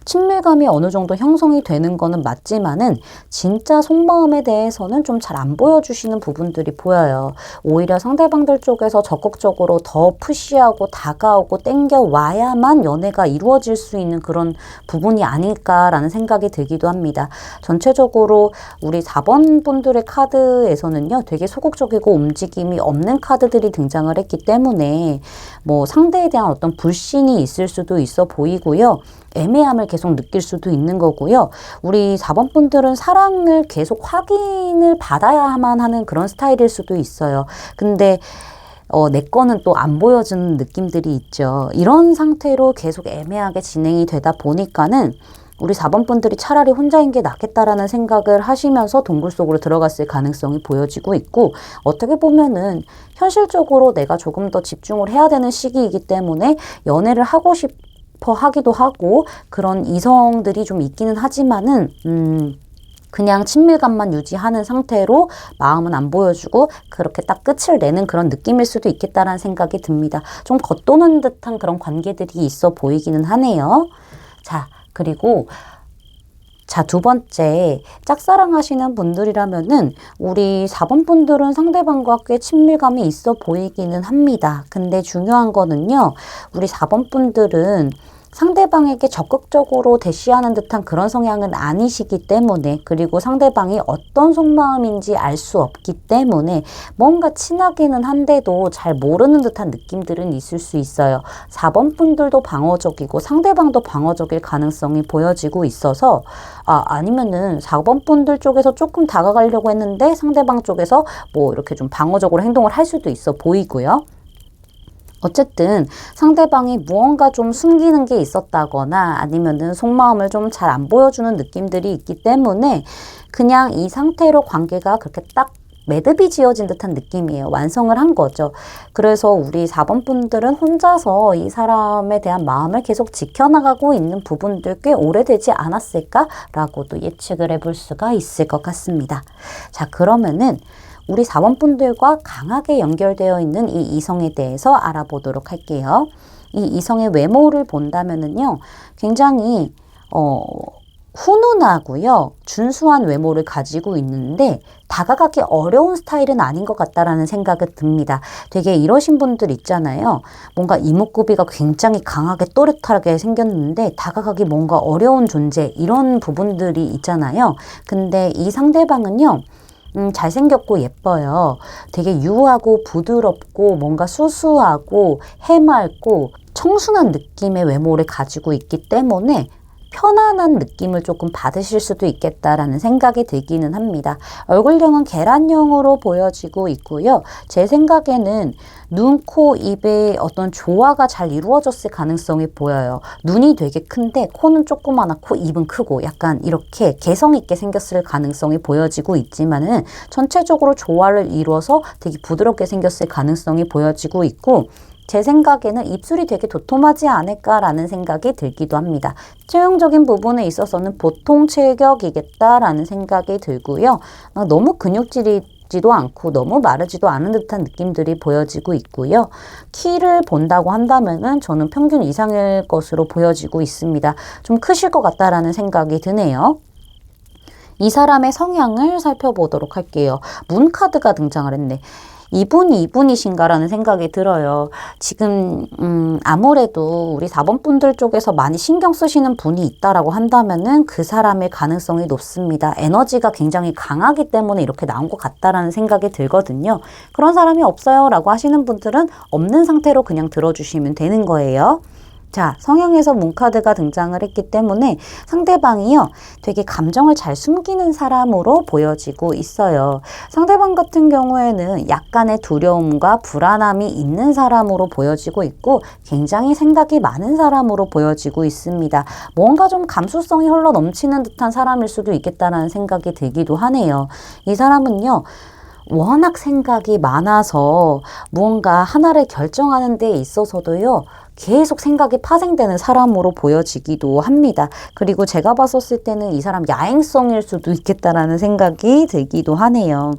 친밀감이 어느 정도 형성이 되는 거는 맞지만은 진짜 속마음에 대해서는 좀 잘 안 보여주시는 부분들이 보여요. 오히려 상대방들 쪽에서 적극적으로 더 푸시하고 다가오고 땡겨와야만 연애가 이루어질 수 있는 그런 부분이 아닐까라는 생각이 들기도 합니다. 전체적으로 우리 4번 분들의 카드에서는요, 되게 소극적이고 움직임이 없는 카드들이 등장을 했기 때문에 뭐 상대에 대한 어떤 불신이 있을 수도 있어 보이고요. 애매함을 계속 느낄 수도 있는 거고요. 우리 4번 분들은 사랑을 계속 확인을 받아야만 하는 그런 스타일일 수도 있어요. 근데 내 거는 또 안 보여주는 느낌들이 있죠. 이런 상태로 계속 애매하게 진행이 되다 보니까는 우리 4번 분들이 차라리 혼자인 게 낫겠다라는 생각을 하시면서 동굴 속으로 들어갔을 가능성이 보여지고 있고, 어떻게 보면은 현실적으로 내가 조금 더 집중을 해야 되는 시기이기 때문에 연애를 하고 싶어 하기도 하고 그런 이성들이 좀 있기는 하지만은 그냥 친밀감만 유지하는 상태로 마음은 안 보여주고 그렇게 딱 끝을 내는 그런 느낌일 수도 있겠다라는 생각이 듭니다. 좀 겉도는 듯한 그런 관계들이 있어 보이기는 하네요. 자, 그리고 두 번째, 짝사랑 하시는 분들이라면은 우리 4번 분들은 상대방과 꽤 친밀감이 있어 보이기는 합니다. 근데 중요한 거는요, 우리 4번 분들은 상대방에게 적극적으로 대시하는 듯한 그런 성향은 아니시기 때문에, 그리고 상대방이 어떤 속마음인지 알 수 없기 때문에 뭔가 친하기는 한데도 잘 모르는 듯한 느낌들은 있을 수 있어요. 4번 분들도 방어적이고 상대방도 방어적일 가능성이 보여지고 있어서 아니면은 4번 분들 쪽에서 조금 다가가려고 했는데 상대방 쪽에서 뭐 이렇게 좀 방어적으로 행동을 할 수도 있어 보이고요. 어쨌든 상대방이 무언가 좀 숨기는 게 있었다거나 아니면은 속마음을 좀 잘 안 보여주는 느낌들이 있기 때문에 그냥 이 상태로 관계가 그렇게 딱 매듭이 지어진 듯한 느낌이에요. 완성을 한 거죠. 그래서 우리 4번 분들은 혼자서 이 사람에 대한 마음을 계속 지켜나가고 있는 부분들 꽤 오래되지 않았을까라고도 예측을 해볼 수가 있을 것 같습니다. 자, 그러면은 우리 4번 분들과 강하게 연결되어 있는 이 이성에 대해서 알아보도록 할게요. 이 이성의 외모를 본다면은요, 굉장히 훈훈하고요, 준수한 외모를 가지고 있는데 다가가기 어려운 스타일은 아닌 것 같다라는 생각이 듭니다. 되게 이러신 분들 있잖아요. 뭔가 이목구비가 굉장히 강하게 또렷하게 생겼는데 다가가기 뭔가 어려운 존재, 이런 부분들이 있잖아요. 근데 이 상대방은요, 잘생겼고 예뻐요. 되게 유하고 부드럽고 뭔가 수수하고 해맑고 청순한 느낌의 외모를 가지고 있기 때문에 편안한 느낌을 조금 받으실 수도 있겠다라는 생각이 들기는 합니다. 얼굴형은 계란형으로 보여지고 있고요. 제 생각에는 눈, 코, 입의 어떤 조화가 잘 이루어졌을 가능성이 보여요. 눈이 되게 큰데 코는 조그만하고 입은 크고 약간 이렇게 개성 있게 생겼을 가능성이 보여지고 있지만은 전체적으로 조화를 이루어서 되게 부드럽게 생겼을 가능성이 보여지고 있고 제 생각에는 입술이 되게 도톰하지 않을까라는 생각이 들기도 합니다. 체형적인 부분에 있어서는 보통 체격이겠다라는 생각이 들고요. 너무 근육질이지도 않고 너무 마르지도 않은 듯한 느낌들이 보여지고 있고요. 키를 본다고 한다면은 저는 평균 이상일 것으로 보여지고 있습니다. 좀 크실 것 같다라는 생각이 드네요. 이 사람의 성향을 살펴보도록 할게요. 문 카드가 등장을 했네. 이분이 이분이신가라는 생각이 들어요. 지금 아무래도 우리 4번 분들 쪽에서 많이 신경 쓰시는 분이 있다라고 한다면은 그 사람의 가능성이 높습니다. 에너지가 굉장히 강하기 때문에 이렇게 나온 것 같다라는 생각이 들거든요. 그런 사람이 없어요 라고 하시는 분들은 없는 상태로 그냥 들어주시면 되는 거예요. 자, 성향에서 문카드가 등장을 했기 때문에 상대방이요, 되게 감정을 잘 숨기는 사람으로 보여지고 있어요. 상대방 같은 경우에는 약간의 두려움과 불안함이 있는 사람으로 보여지고 있고 굉장히 생각이 많은 사람으로 보여지고 있습니다. 뭔가 좀 감수성이 흘러 넘치는 듯한 사람일 수도 있겠다는 생각이 들기도 하네요. 이 사람은요, 워낙 생각이 많아서 무언가 하나를 결정하는 데 있어서도요, 계속 생각이 파생되는 사람으로 보여지기도 합니다. 그리고 제가 봤었을 때는 이 사람 야행성일 수도 있겠다라는 생각이 들기도 하네요.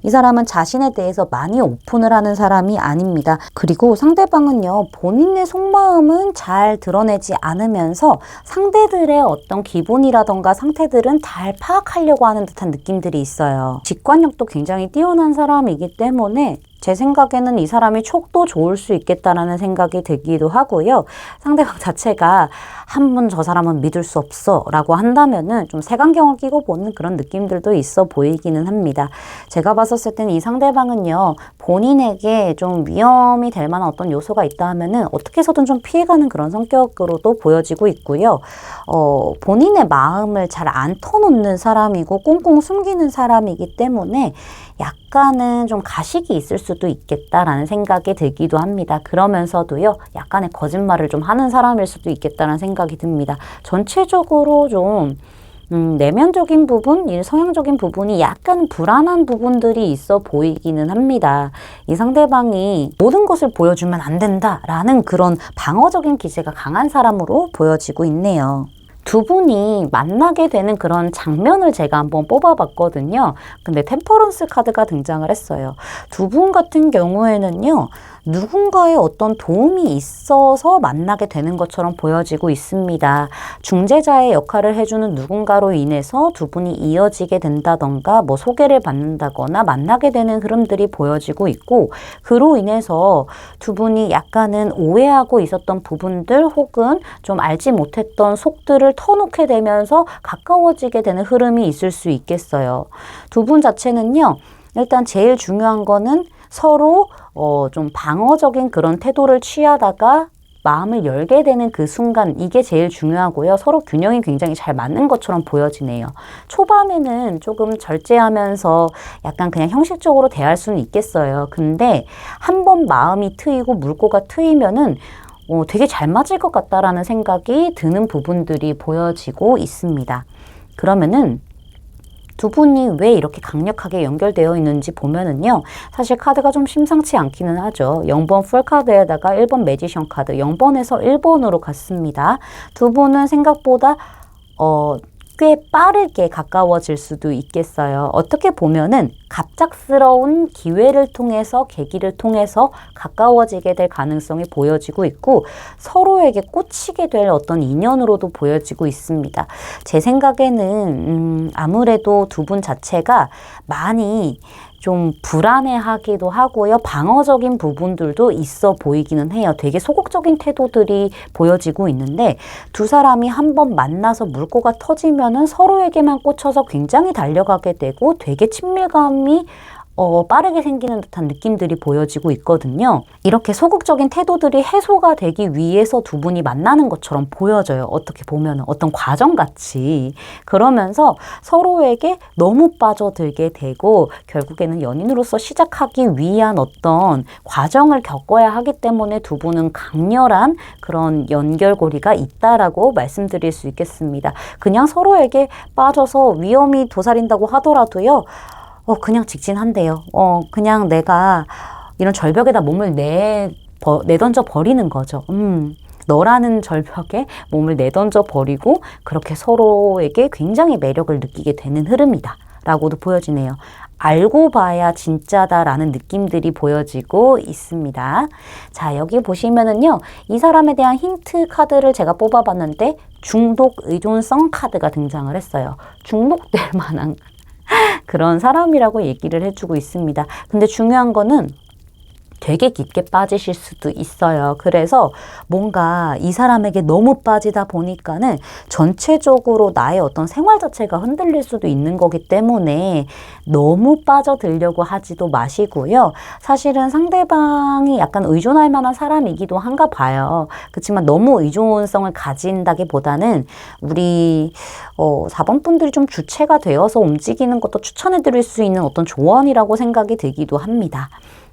이 사람은 자신에 대해서 많이 오픈을 하는 사람이 아닙니다. 그리고 상대방은요, 본인의 속마음은 잘 드러내지 않으면서 상대들의 어떤 기분이라던가 상태들은 잘 파악하려고 하는 듯한 느낌들이 있어요. 직관력도 굉장히 뛰어난 사람이기 때문에 제 생각에는 이 사람이 촉도 좋을 수 있겠다라는 생각이 들기도 하고요. 상대방 자체가 한 번 저 사람은 믿을 수 없어 라고 한다면은 좀 색안경을 끼고 보는 그런 느낌들도 있어 보이기는 합니다. 제가 봤었을 때는 이 상대방은요, 본인에게 좀 위험이 될 만한 어떤 요소가 있다 하면은 어떻게 해서든 좀 피해가는 그런 성격으로도 보여지고 있고요. 본인의 마음을 잘 안 터놓는 사람이고 꽁꽁 숨기는 사람이기 때문에 약간은 좀 가식이 있을 수도 있겠다라는 생각이 들기도 합니다. 그러면서도요, 약간의 거짓말을 좀 하는 사람일 수도 있겠다는 생각이 듭니다. 전체적으로 좀 내면적인 부분, 이 성향적인 부분이 약간 불안한 부분들이 있어 보이기는 합니다. 이 상대방이 모든 것을 보여주면 안 된다라는 그런 방어적인 기제가 강한 사람으로 보여지고 있네요. 두 분이 만나게 되는 그런 장면을 제가 한번 뽑아봤거든요. 근데 템퍼런스 카드가 등장을 했어요. 두 분 같은 경우에는요, 누군가의 어떤 도움이 있어서 만나게 되는 것처럼 보여지고 있습니다. 중재자의 역할을 해주는 누군가로 인해서 두 분이 이어지게 된다던가 뭐 소개를 받는다거나 만나게 되는 흐름들이 보여지고 있고, 그로 인해서 두 분이 약간은 오해하고 있었던 부분들 혹은 좀 알지 못했던 속들을 터놓게 되면서 가까워지게 되는 흐름이 있을 수 있겠어요. 두 분 자체는요, 일단 제일 중요한 거는 서로 좀 방어적인 그런 태도를 취하다가 마음을 열게 되는 그 순간, 이게 제일 중요하고요. 서로 균형이 굉장히 잘 맞는 것처럼 보여지네요. 초반에는 조금 절제하면서 약간 그냥 형식적으로 대할 수는 있겠어요. 근데 한번 마음이 트이고 물꼬가 트이면은 되게 잘 맞을 것 같다라는 생각이 드는 부분들이 보여지고 있습니다. 그러면은 두 분이 왜 이렇게 강력하게 연결되어 있는지 보면은요, 사실 카드가 좀 심상치 않기는 하죠. 0번 풀 카드에다가 1번 매지션 카드, 0번에서 1번으로 갔습니다. 두 분은 생각보다 꽤 빠르게 가까워질 수도 있겠어요. 어떻게 보면은 갑작스러운 기회를 통해서, 계기를 통해서 가까워지게 될 가능성이 보여지고 있고, 서로에게 꽂히게 될 어떤 인연으로도 보여지고 있습니다. 제 생각에는 아무래도 두 분 자체가 많이 좀 불안해하기도 하고요. 방어적인 부분들도 있어 보이기는 해요. 되게 소극적인 태도들이 보여지고 있는데 두 사람이 한번 만나서 물꼬가 터지면은 서로에게만 꽂혀서 굉장히 달려가게 되고 되게 친밀감이 빠르게 생기는 듯한 느낌들이 보여지고 있거든요. 이렇게 소극적인 태도들이 해소가 되기 위해서 두 분이 만나는 것처럼 보여져요. 어떻게 보면 어떤 과정같이. 그러면서 서로에게 너무 빠져들게 되고 결국에는 연인으로서 시작하기 위한 어떤 과정을 겪어야 하기 때문에 두 분은 강렬한 그런 연결고리가 있다라고 말씀드릴 수 있겠습니다. 그냥 서로에게 빠져서 위험이 도사린다고 하더라도요. 그냥 직진한대요. 그냥 내가 이런 절벽에다 몸을 내던져 버리는 거죠. 너라는 절벽에 몸을 내던져 버리고 그렇게 서로에게 굉장히 매력을 느끼게 되는 흐름이다. 라고도 보여지네요. 알고 봐야 진짜다라는 느낌들이 보여지고 있습니다. 자, 여기 보시면은요. 이 사람에 대한 힌트 카드를 제가 뽑아봤는데 중독 의존성 카드가 등장을 했어요. 중독될 만한 그런 사람이라고 얘기를 해주고 있습니다. 근데 중요한 거는 되게 깊게 빠지실 수도 있어요. 그래서 뭔가 이 사람에게 너무 빠지다 보니까는 전체적으로 나의 어떤 생활 자체가 흔들릴 수도 있는 거기 때문에 너무 빠져들려고 하지도 마시고요. 사실은 상대방이 약간 의존할 만한 사람이기도 한가 봐요. 그렇지만 너무 의존성을 가진다기보다는 우리 4번 분들이 좀 주체가 되어서 움직이는 것도 추천해 드릴 수 있는 어떤 조언이라고 생각이 들기도 합니다.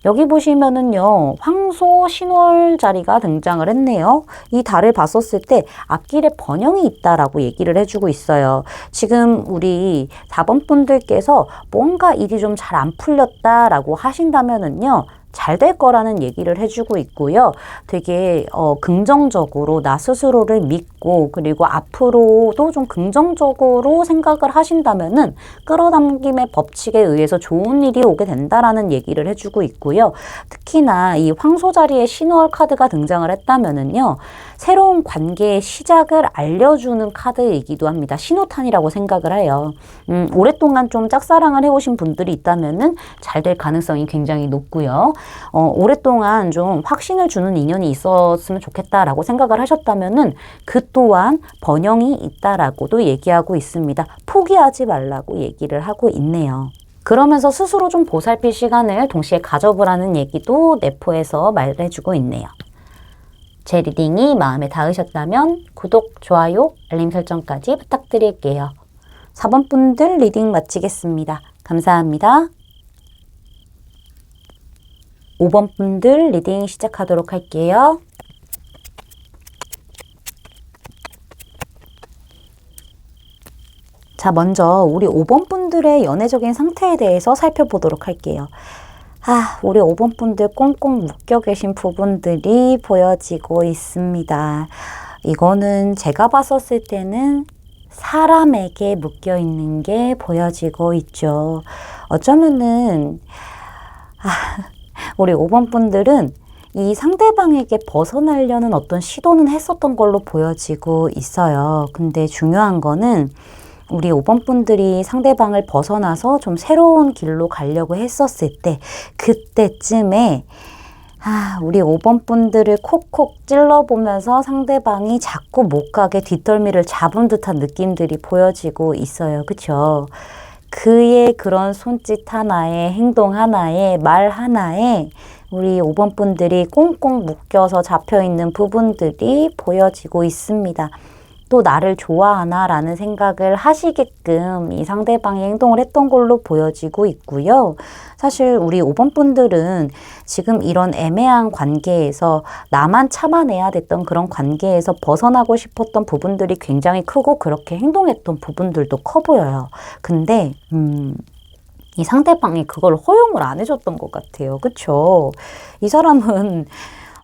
여기 보시면은요, 황소 신월 자리가 등장을 했네요. 이 달을 봤었을 때 앞길에 번영이 있다라고 얘기를 해주고 있어요. 지금 우리 4번 분들께서 뭔가 일이 좀 잘 안 풀렸다라고 하신다면은요, 잘 될 거라는 얘기를 해주고 있고요. 되게 긍정적으로 나 스스로를 믿고 그리고 앞으로도 좀 긍정적으로 생각을 하신다면은 끌어당김의 법칙에 의해서 좋은 일이 오게 된다라는 얘기를 해주고 있고요. 특히나 이 황소 자리에 신월 카드가 등장을 했다면은요. 새로운 관계의 시작을 알려주는 카드이기도 합니다. 신호탄이라고 생각을 해요. 오랫동안 좀 짝사랑을 해오신 분들이 있다면은 잘 될 가능성이 굉장히 높고요. 오랫동안 좀 확신을 주는 인연이 있었으면 좋겠다라고 생각을 하셨다면은 그 또한 번영이 있다라고도 얘기하고 있습니다. 포기하지 말라고 얘기를 하고 있네요. 그러면서 스스로 좀 보살필 시간을 동시에 가져보라는 얘기도 내포해서 말해주고 있네요. 제 리딩이 마음에 닿으셨다면 구독, 좋아요, 알림 설정까지 부탁드릴게요. 4번 분들 리딩 마치겠습니다. 감사합니다. 5번 분들 리딩 시작하도록 할게요. 자, 먼저 우리 5번 분들의 연애적인 상태에 대해서 살펴보도록 할게요. 우리 5번 분들 꽁꽁 묶여 계신 부분들이 보여지고 있습니다. 이거는 제가 봤었을 때는 사람에게 묶여 있는 게 보여지고 있죠. 어쩌면은 우리 5번 분들은 이 상대방에게 벗어나려는 어떤 시도는 했었던 걸로 보여지고 있어요. 근데 중요한 거는 우리 5번 분들이 상대방을 벗어나서 좀 새로운 길로 가려고 했었을 때 그때쯤에 우리 5번 분들을 콕콕 찔러보면서 상대방이 자꾸 못 가게 뒷덜미를 잡은 듯한 느낌들이 보여지고 있어요. 그쵸? 그의 그런 손짓 하나에 행동 하나에 말 하나에 우리 5번 분들이 꽁꽁 묶여서 잡혀있는 부분들이 보여지고 있습니다. 또 나를 좋아하나 라는 생각을 하시게끔 이 상대방이 행동을 했던 걸로 보여지고 있고요. 사실 우리 5번 분들은 지금 이런 애매한 관계에서 나만 참아내야 됐던 그런 관계에서 벗어나고 싶었던 부분들이 굉장히 크고 그렇게 행동했던 부분들도 커 보여요. 근데 이 상대방이 그걸 허용을 안 해줬던 것 같아요. 그쵸? 이 사람은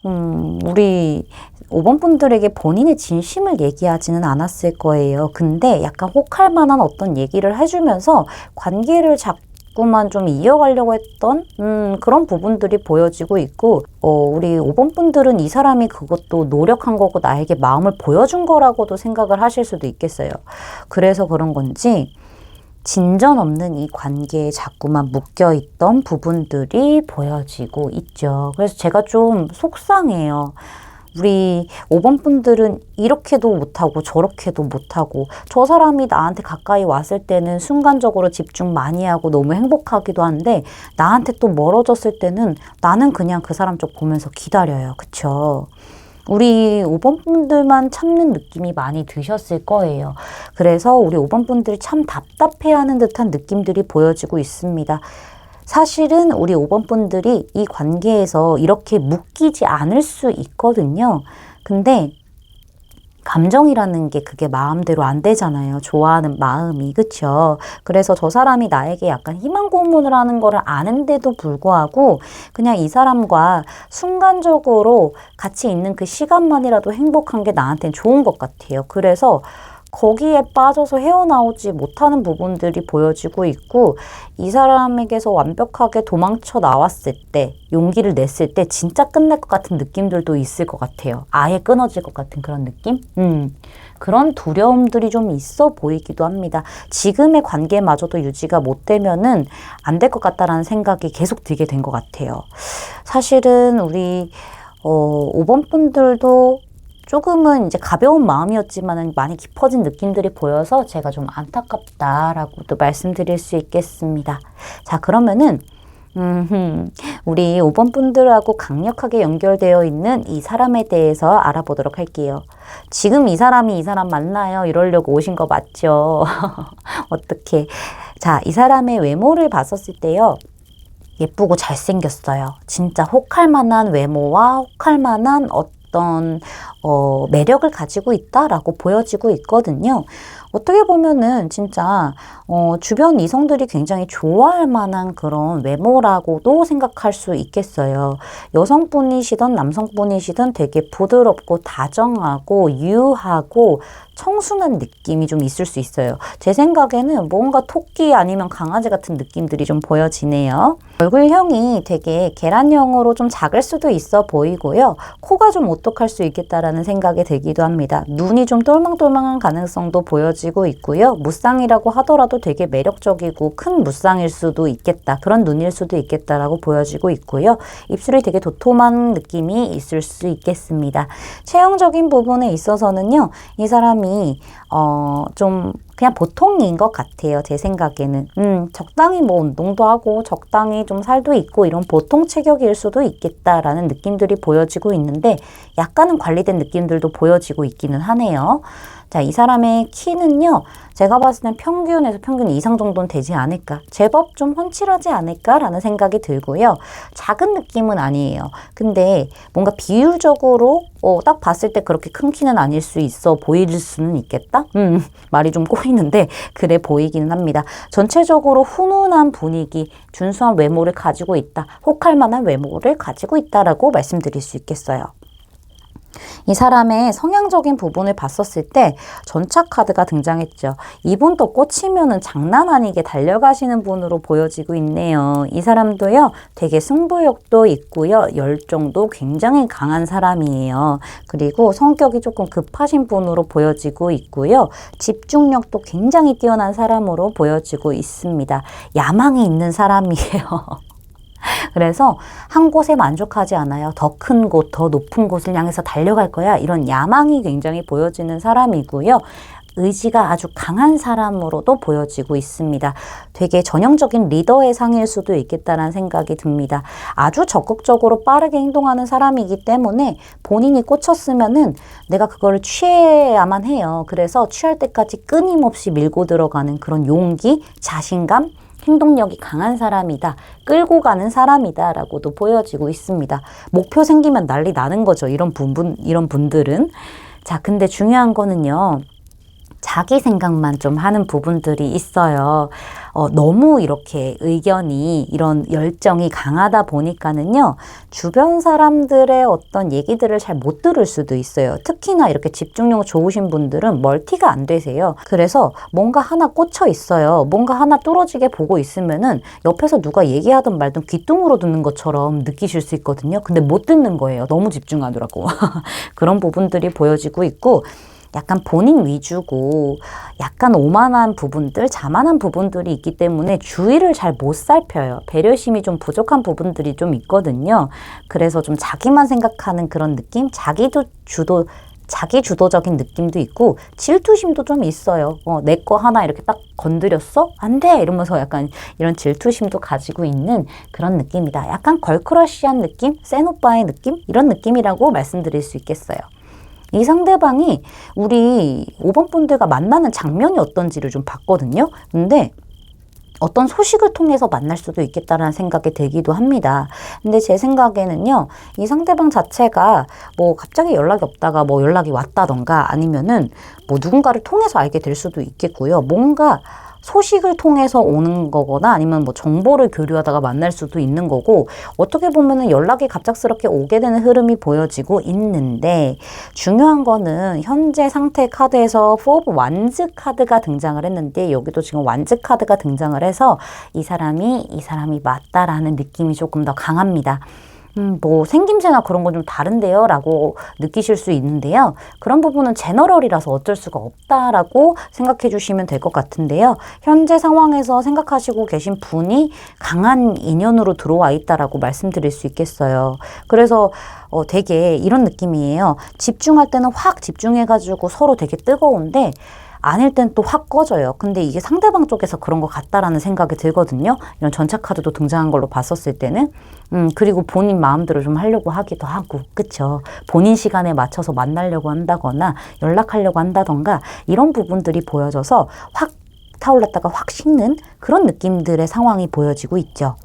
우리 5번 분들에게 본인의 진심을 얘기하지는 않았을 거예요. 근데 약간 혹할 만한 어떤 얘기를 해주면서 관계를 자꾸만 좀 이어가려고 했던 그런 부분들이 보여지고 있고 우리 5번 분들은 이 사람이 그것도 노력한 거고 나에게 마음을 보여준 거라고도 생각을 하실 수도 있겠어요. 그래서 그런 건지 진전 없는 이 관계에 자꾸만 묶여있던 부분들이 보여지고 있죠. 그래서 제가 좀 속상해요. 우리 5번 분들은 이렇게도 못하고 저렇게도 못하고 저 사람이 나한테 가까이 왔을 때는 순간적으로 집중 많이 하고 너무 행복하기도 한데 나한테 또 멀어졌을 때는 나는 그냥 그 사람 쪽 보면서 기다려요. 그쵸? 우리 5번 분들만 참는 느낌이 많이 드셨을 거예요. 그래서 우리 5번 분들이 참 답답해하는 듯한 느낌들이 보여지고 있습니다. 사실은 우리 5번 분들이 이 관계에서 이렇게 묶이지 않을 수 있거든요. 근데 감정이라는 게 그게 마음대로 안 되잖아요. 좋아하는 마음이. 그쵸? 그래서 저 사람이 나에게 약간 희망 고문을 하는 거를 아는데도 불구하고 그냥 이 사람과 순간적으로 같이 있는 그 시간만이라도 행복한 게 나한테는 좋은 것 같아요. 그래서 거기에 빠져서 헤어나오지 못하는 부분들이 보여지고 있고 이 사람에게서 완벽하게 도망쳐 나왔을 때 용기를 냈을 때 진짜 끝날 것 같은 느낌들도 있을 것 같아요. 아예 끊어질 것 같은 그런 느낌? 그런 두려움들이 좀 있어 보이기도 합니다. 지금의 관계마저도 유지가 못 되면은 안 될 것 같다라는 생각이 계속 들게 된 것 같아요. 사실은 우리 5번 분들도 조금은 이제 가벼운 마음이었지만 많이 깊어진 느낌들이 보여서 제가 좀 안타깝다라고도 말씀드릴 수 있겠습니다. 자, 그러면은 우리 5번 분들하고 강력하게 연결되어 있는 이 사람에 대해서 알아보도록 할게요. 지금 이 사람이 이 사람 맞나요? 이러려고 오신 거 맞죠? 어떻게? 자, 이 사람의 외모를 봤었을 때요. 예쁘고 잘생겼어요. 진짜 혹할 만한 외모와 혹할 만한 어떤 매력을 가지고 있다라고 보여지고 있거든요. 어떻게 보면은 진짜 주변 이성들이 굉장히 좋아할 만한 그런 외모라고도 생각할 수 있겠어요. 여성분이시든 남성분이시든 되게 부드럽고 다정하고 유하고 청순한 느낌이 좀 있을 수 있어요. 제 생각에는 뭔가 토끼 아니면 강아지 같은 느낌들이 좀 보여지네요. 얼굴형이 되게 계란형으로 좀 작을 수도 있어 보이고요. 코가 좀 오똑할 수 있겠다라는 생각이 들기도 합니다. 눈이 좀 똘망똘망한 가능성도 보여지고 있고요. 무쌍이라고 하더라도 되게 매력적이고 큰 무쌍일 수도 있겠다. 그런 눈일 수도 있겠다라고 보여지고 있고요. 입술이 되게 도톰한 느낌이 있을 수 있겠습니다. 체형적인 부분에 있어서는요. 이 사람이 좀 그냥 보통인 것 같아요. 제 생각에는. 적당히 뭐 운동도 하고 적당히 좀 살도 있고 이런 보통 체격일 수도 있겠다라는 느낌들이 보여지고 있는데 약간은 관리된 느낌들도 보여지고 있기는 하네요. 자, 이 사람의 키는요. 제가 봤을 땐 평균에서 평균 이상 정도는 되지 않을까. 제법 좀 훤칠하지 않을까라는 생각이 들고요. 작은 느낌은 아니에요. 근데 뭔가 비율적으로 딱 봤을 때 그렇게 큰 키는 아닐 수 있어 보일 수는 있겠다? 말이 좀 꼬이는데 그래 보이기는 합니다. 전체적으로 훈훈한 분위기, 준수한 외모를 가지고 있다. 혹할 만한 외모를 가지고 있다라고 말씀드릴 수 있겠어요. 이 사람의 성향적인 부분을 봤었을 때 전차 카드가 등장했죠. 이분도 꽂히면은 장난 아니게 달려가시는 분으로 보여지고 있네요. 이 사람도요, 되게 승부욕도 있고요. 열정도 굉장히 강한 사람이에요. 그리고 성격이 조금 급하신 분으로 보여지고 있고요. 집중력도 굉장히 뛰어난 사람으로 보여지고 있습니다. 야망이 있는 사람이에요. 그래서 한 곳에 만족하지 않아요. 더 큰 곳, 더 높은 곳을 향해서 달려갈 거야. 이런 야망이 굉장히 보여지는 사람이고요. 의지가 아주 강한 사람으로도 보여지고 있습니다. 되게 전형적인 리더의 상일 수도 있겠다는 생각이 듭니다. 아주 적극적으로 빠르게 행동하는 사람이기 때문에 본인이 꽂혔으면은 내가 그거를 취해야만 해요. 그래서 취할 때까지 끊임없이 밀고 들어가는 그런 용기, 자신감, 행동력이 강한 사람이다. 끌고 가는 사람이다. 라고도 보여지고 있습니다. 목표 생기면 난리 나는 거죠. 이런 분들은. 자, 근데 중요한 거는요. 자기 생각만 좀 하는 부분들이 있어요. 너무 이렇게 의견이 이런 열정이 강하다 보니까는요. 주변 사람들의 어떤 얘기들을 잘 못 들을 수도 있어요. 특히나 이렇게 집중력 좋으신 분들은 멀티가 안 되세요. 그래서 뭔가 하나 꽂혀 있어요. 뭔가 하나 뚫어지게 보고 있으면은 옆에서 누가 얘기하든 말든 귀뚱으로 듣는 것처럼 느끼실 수 있거든요. 근데 못 듣는 거예요. 너무 집중하더라고. 그런 부분들이 보여지고 있고 약간 본인 위주고 약간 오만한 부분들, 자만한 부분들이 있기 때문에 주위를 잘 못 살펴요. 배려심이 좀 부족한 부분들이 좀 있거든요. 그래서 좀 자기만 생각하는 그런 느낌? 자기 주도적인 느낌도 있고 질투심도 좀 있어요. 내 거 하나 이렇게 딱 건드렸어? 안 돼! 이러면서 약간 이런 질투심도 가지고 있는 그런 느낌이다. 약간 걸크러쉬한 느낌? 센 오빠의 느낌? 이런 느낌이라고 말씀드릴 수 있겠어요. 이 상대방이 우리 5번 분들과 만나는 장면이 어떤지를 좀 봤거든요. 근데 어떤 소식을 통해서 만날 수도 있겠다라는 생각이 들기도 합니다. 근데 제 생각에는요, 이 상대방 자체가 뭐 갑자기 연락이 없다가 뭐 연락이 왔다던가 아니면은 뭐 누군가를 통해서 알게 될 수도 있겠고요. 뭔가 소식을 통해서 오는 거거나 아니면 뭐 정보를 교류하다가 만날 수도 있는 거고, 어떻게 보면은 연락이 갑작스럽게 오게 되는 흐름이 보여지고 있는데, 중요한 거는 현재 상태 카드에서 포 오브 완즈 카드가 등장을 했는데, 여기도 지금 완즈 카드가 등장을 해서 이 사람이 맞다라는 느낌이 조금 더 강합니다. 뭐 생김새나 그런 건 좀 다른데요 라고 느끼실 수 있는데요. 그런 부분은 제너럴이라서 어쩔 수가 없다라고 생각해 주시면 될 것 같은데요. 현재 상황에서 생각하시고 계신 분이 강한 인연으로 들어와 있다라고 말씀드릴 수 있겠어요. 그래서 되게 이런 느낌이에요. 집중할 때는 확 집중해가지고 서로 되게 뜨거운데 아닐 땐 또 확 꺼져요. 근데 이게 상대방 쪽에서 그런 것 같다라는 생각이 들거든요. 이런 전차 카드도 등장한 걸로 봤었을 때는. 그리고 본인 마음대로 좀 하려고 하기도 하고, 그쵸? 본인 시간에 맞춰서 만나려고 한다거나 연락하려고 한다던가 이런 부분들이 보여져서 확 타올랐다가 확 식는 그런 느낌들의 상황이 보여지고 있죠.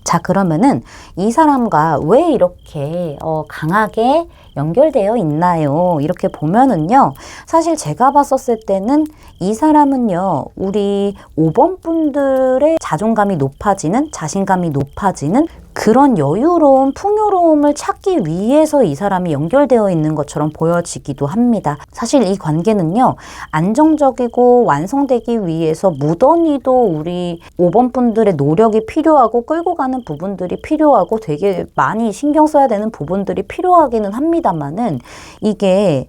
자, 그러면은 이 사람과 왜 이렇게 강하게 연결되어 있나요? 이렇게 보면은요, 사실 제가 봤었을 때는 이 사람은요, 우리 5번 분들의 자존감이 높아지는, 자신감이 높아지는 그런 여유로움, 풍요로움을 찾기 위해서 이 사람이 연결되어 있는 것처럼 보여지기도 합니다. 사실 이 관계는요, 안정적이고 완성되기 위해서 무던히도 우리 5번 분들의 노력이 필요하고 끌고 가는 부분들이 필요하고 되게 많이 신경 써야 되는 부분들이 필요하기는 합니다만은 이게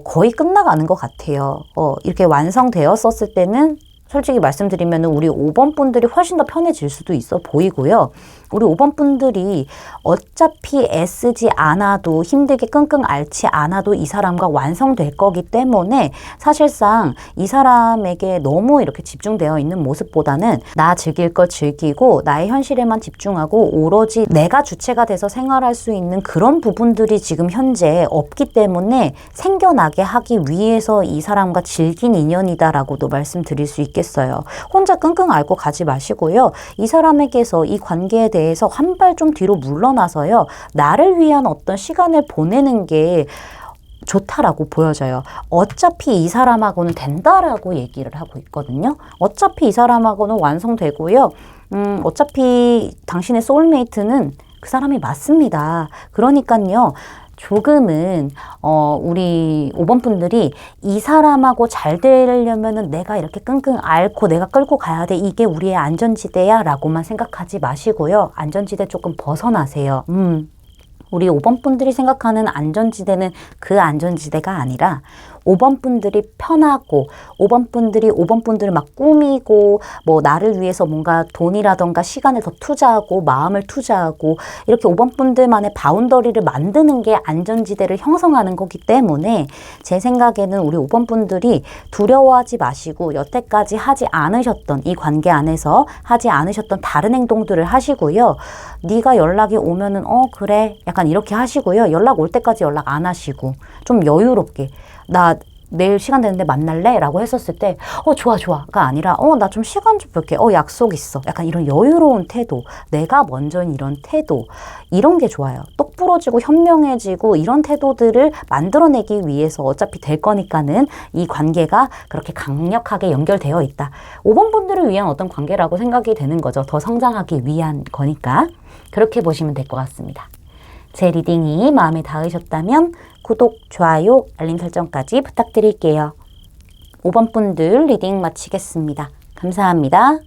거의 끝나가는 것 같아요. 이렇게 완성되었었을 때는 솔직히 말씀드리면 우리 5번 분들이 훨씬 더 편해질 수도 있어 보이고요. 우리 5번 분들이 어차피 애쓰지 않아도 힘들게 끙끙 앓지 않아도 이 사람과 완성될 거기 때문에 사실상 이 사람에게 너무 이렇게 집중되어 있는 모습보다는 나 즐길 걸 즐기고 나의 현실에만 집중하고 오로지 내가 주체가 돼서 생활할 수 있는 그런 부분들이 지금 현재 없기 때문에 생겨나게 하기 위해서 이 사람과 즐긴 인연이다라고도 말씀드릴 수 있겠어요. 혼자 끙끙 앓고 가지 마시고요. 이 사람에게서 이 관계에 대해서 한 발 좀 뒤로 물러나서요. 나를 위한 어떤 시간을 보내는 게 좋다라고 보여져요. 어차피 이 사람하고는 된다라고 얘기를 하고 있거든요. 어차피 이 사람하고는 완성되고요. 어차피 당신의 소울메이트는 그 사람이 맞습니다. 그러니까요. 조금은 우리 5번 분들이 이 사람하고 잘 되려면은 내가 이렇게 끙끙 앓고 내가 끌고 가야 돼. 이게 우리의 안전지대야 라고만 생각하지 마시고요. 안전지대 조금 벗어나세요. 우리 5번 분들이 생각하는 안전지대는 그 안전지대가 아니라 5번 분들이 편하고 5번 분들을 막 꾸미고 뭐 나를 위해서 뭔가 돈이라던가 시간을 더 투자하고 마음을 투자하고 이렇게 5번 분들만의 바운더리를 만드는 게 안전지대를 형성하는 거기 때문에 제 생각에는 우리 5번 분들이 두려워하지 마시고 여태까지 하지 않으셨던 이 관계 안에서 하지 않으셨던 다른 행동들을 하시고요. 네가 연락이 오면은 그래 약간 이렇게 하시고요. 연락 올 때까지 연락 안 하시고 좀 여유롭게 나 내일 시간 되는데 만날래? 라고 했었을 때 좋아가 아니라 나 좀 시간 좀 볼게. 약속 있어. 약간 이런 여유로운 태도, 내가 먼저인 이런 태도, 이런 게 좋아요. 똑 부러지고 현명해지고 이런 태도들을 만들어내기 위해서 어차피 될 거니까는 이 관계가 그렇게 강력하게 연결되어 있다. 5번 분들을 위한 어떤 관계라고 생각이 되는 거죠. 더 성장하기 위한 거니까. 그렇게 보시면 될 것 같습니다. 제 리딩이 마음에 닿으셨다면 구독, 좋아요, 알림 설정까지 부탁드릴게요. 5번 분들 리딩 마치겠습니다. 감사합니다.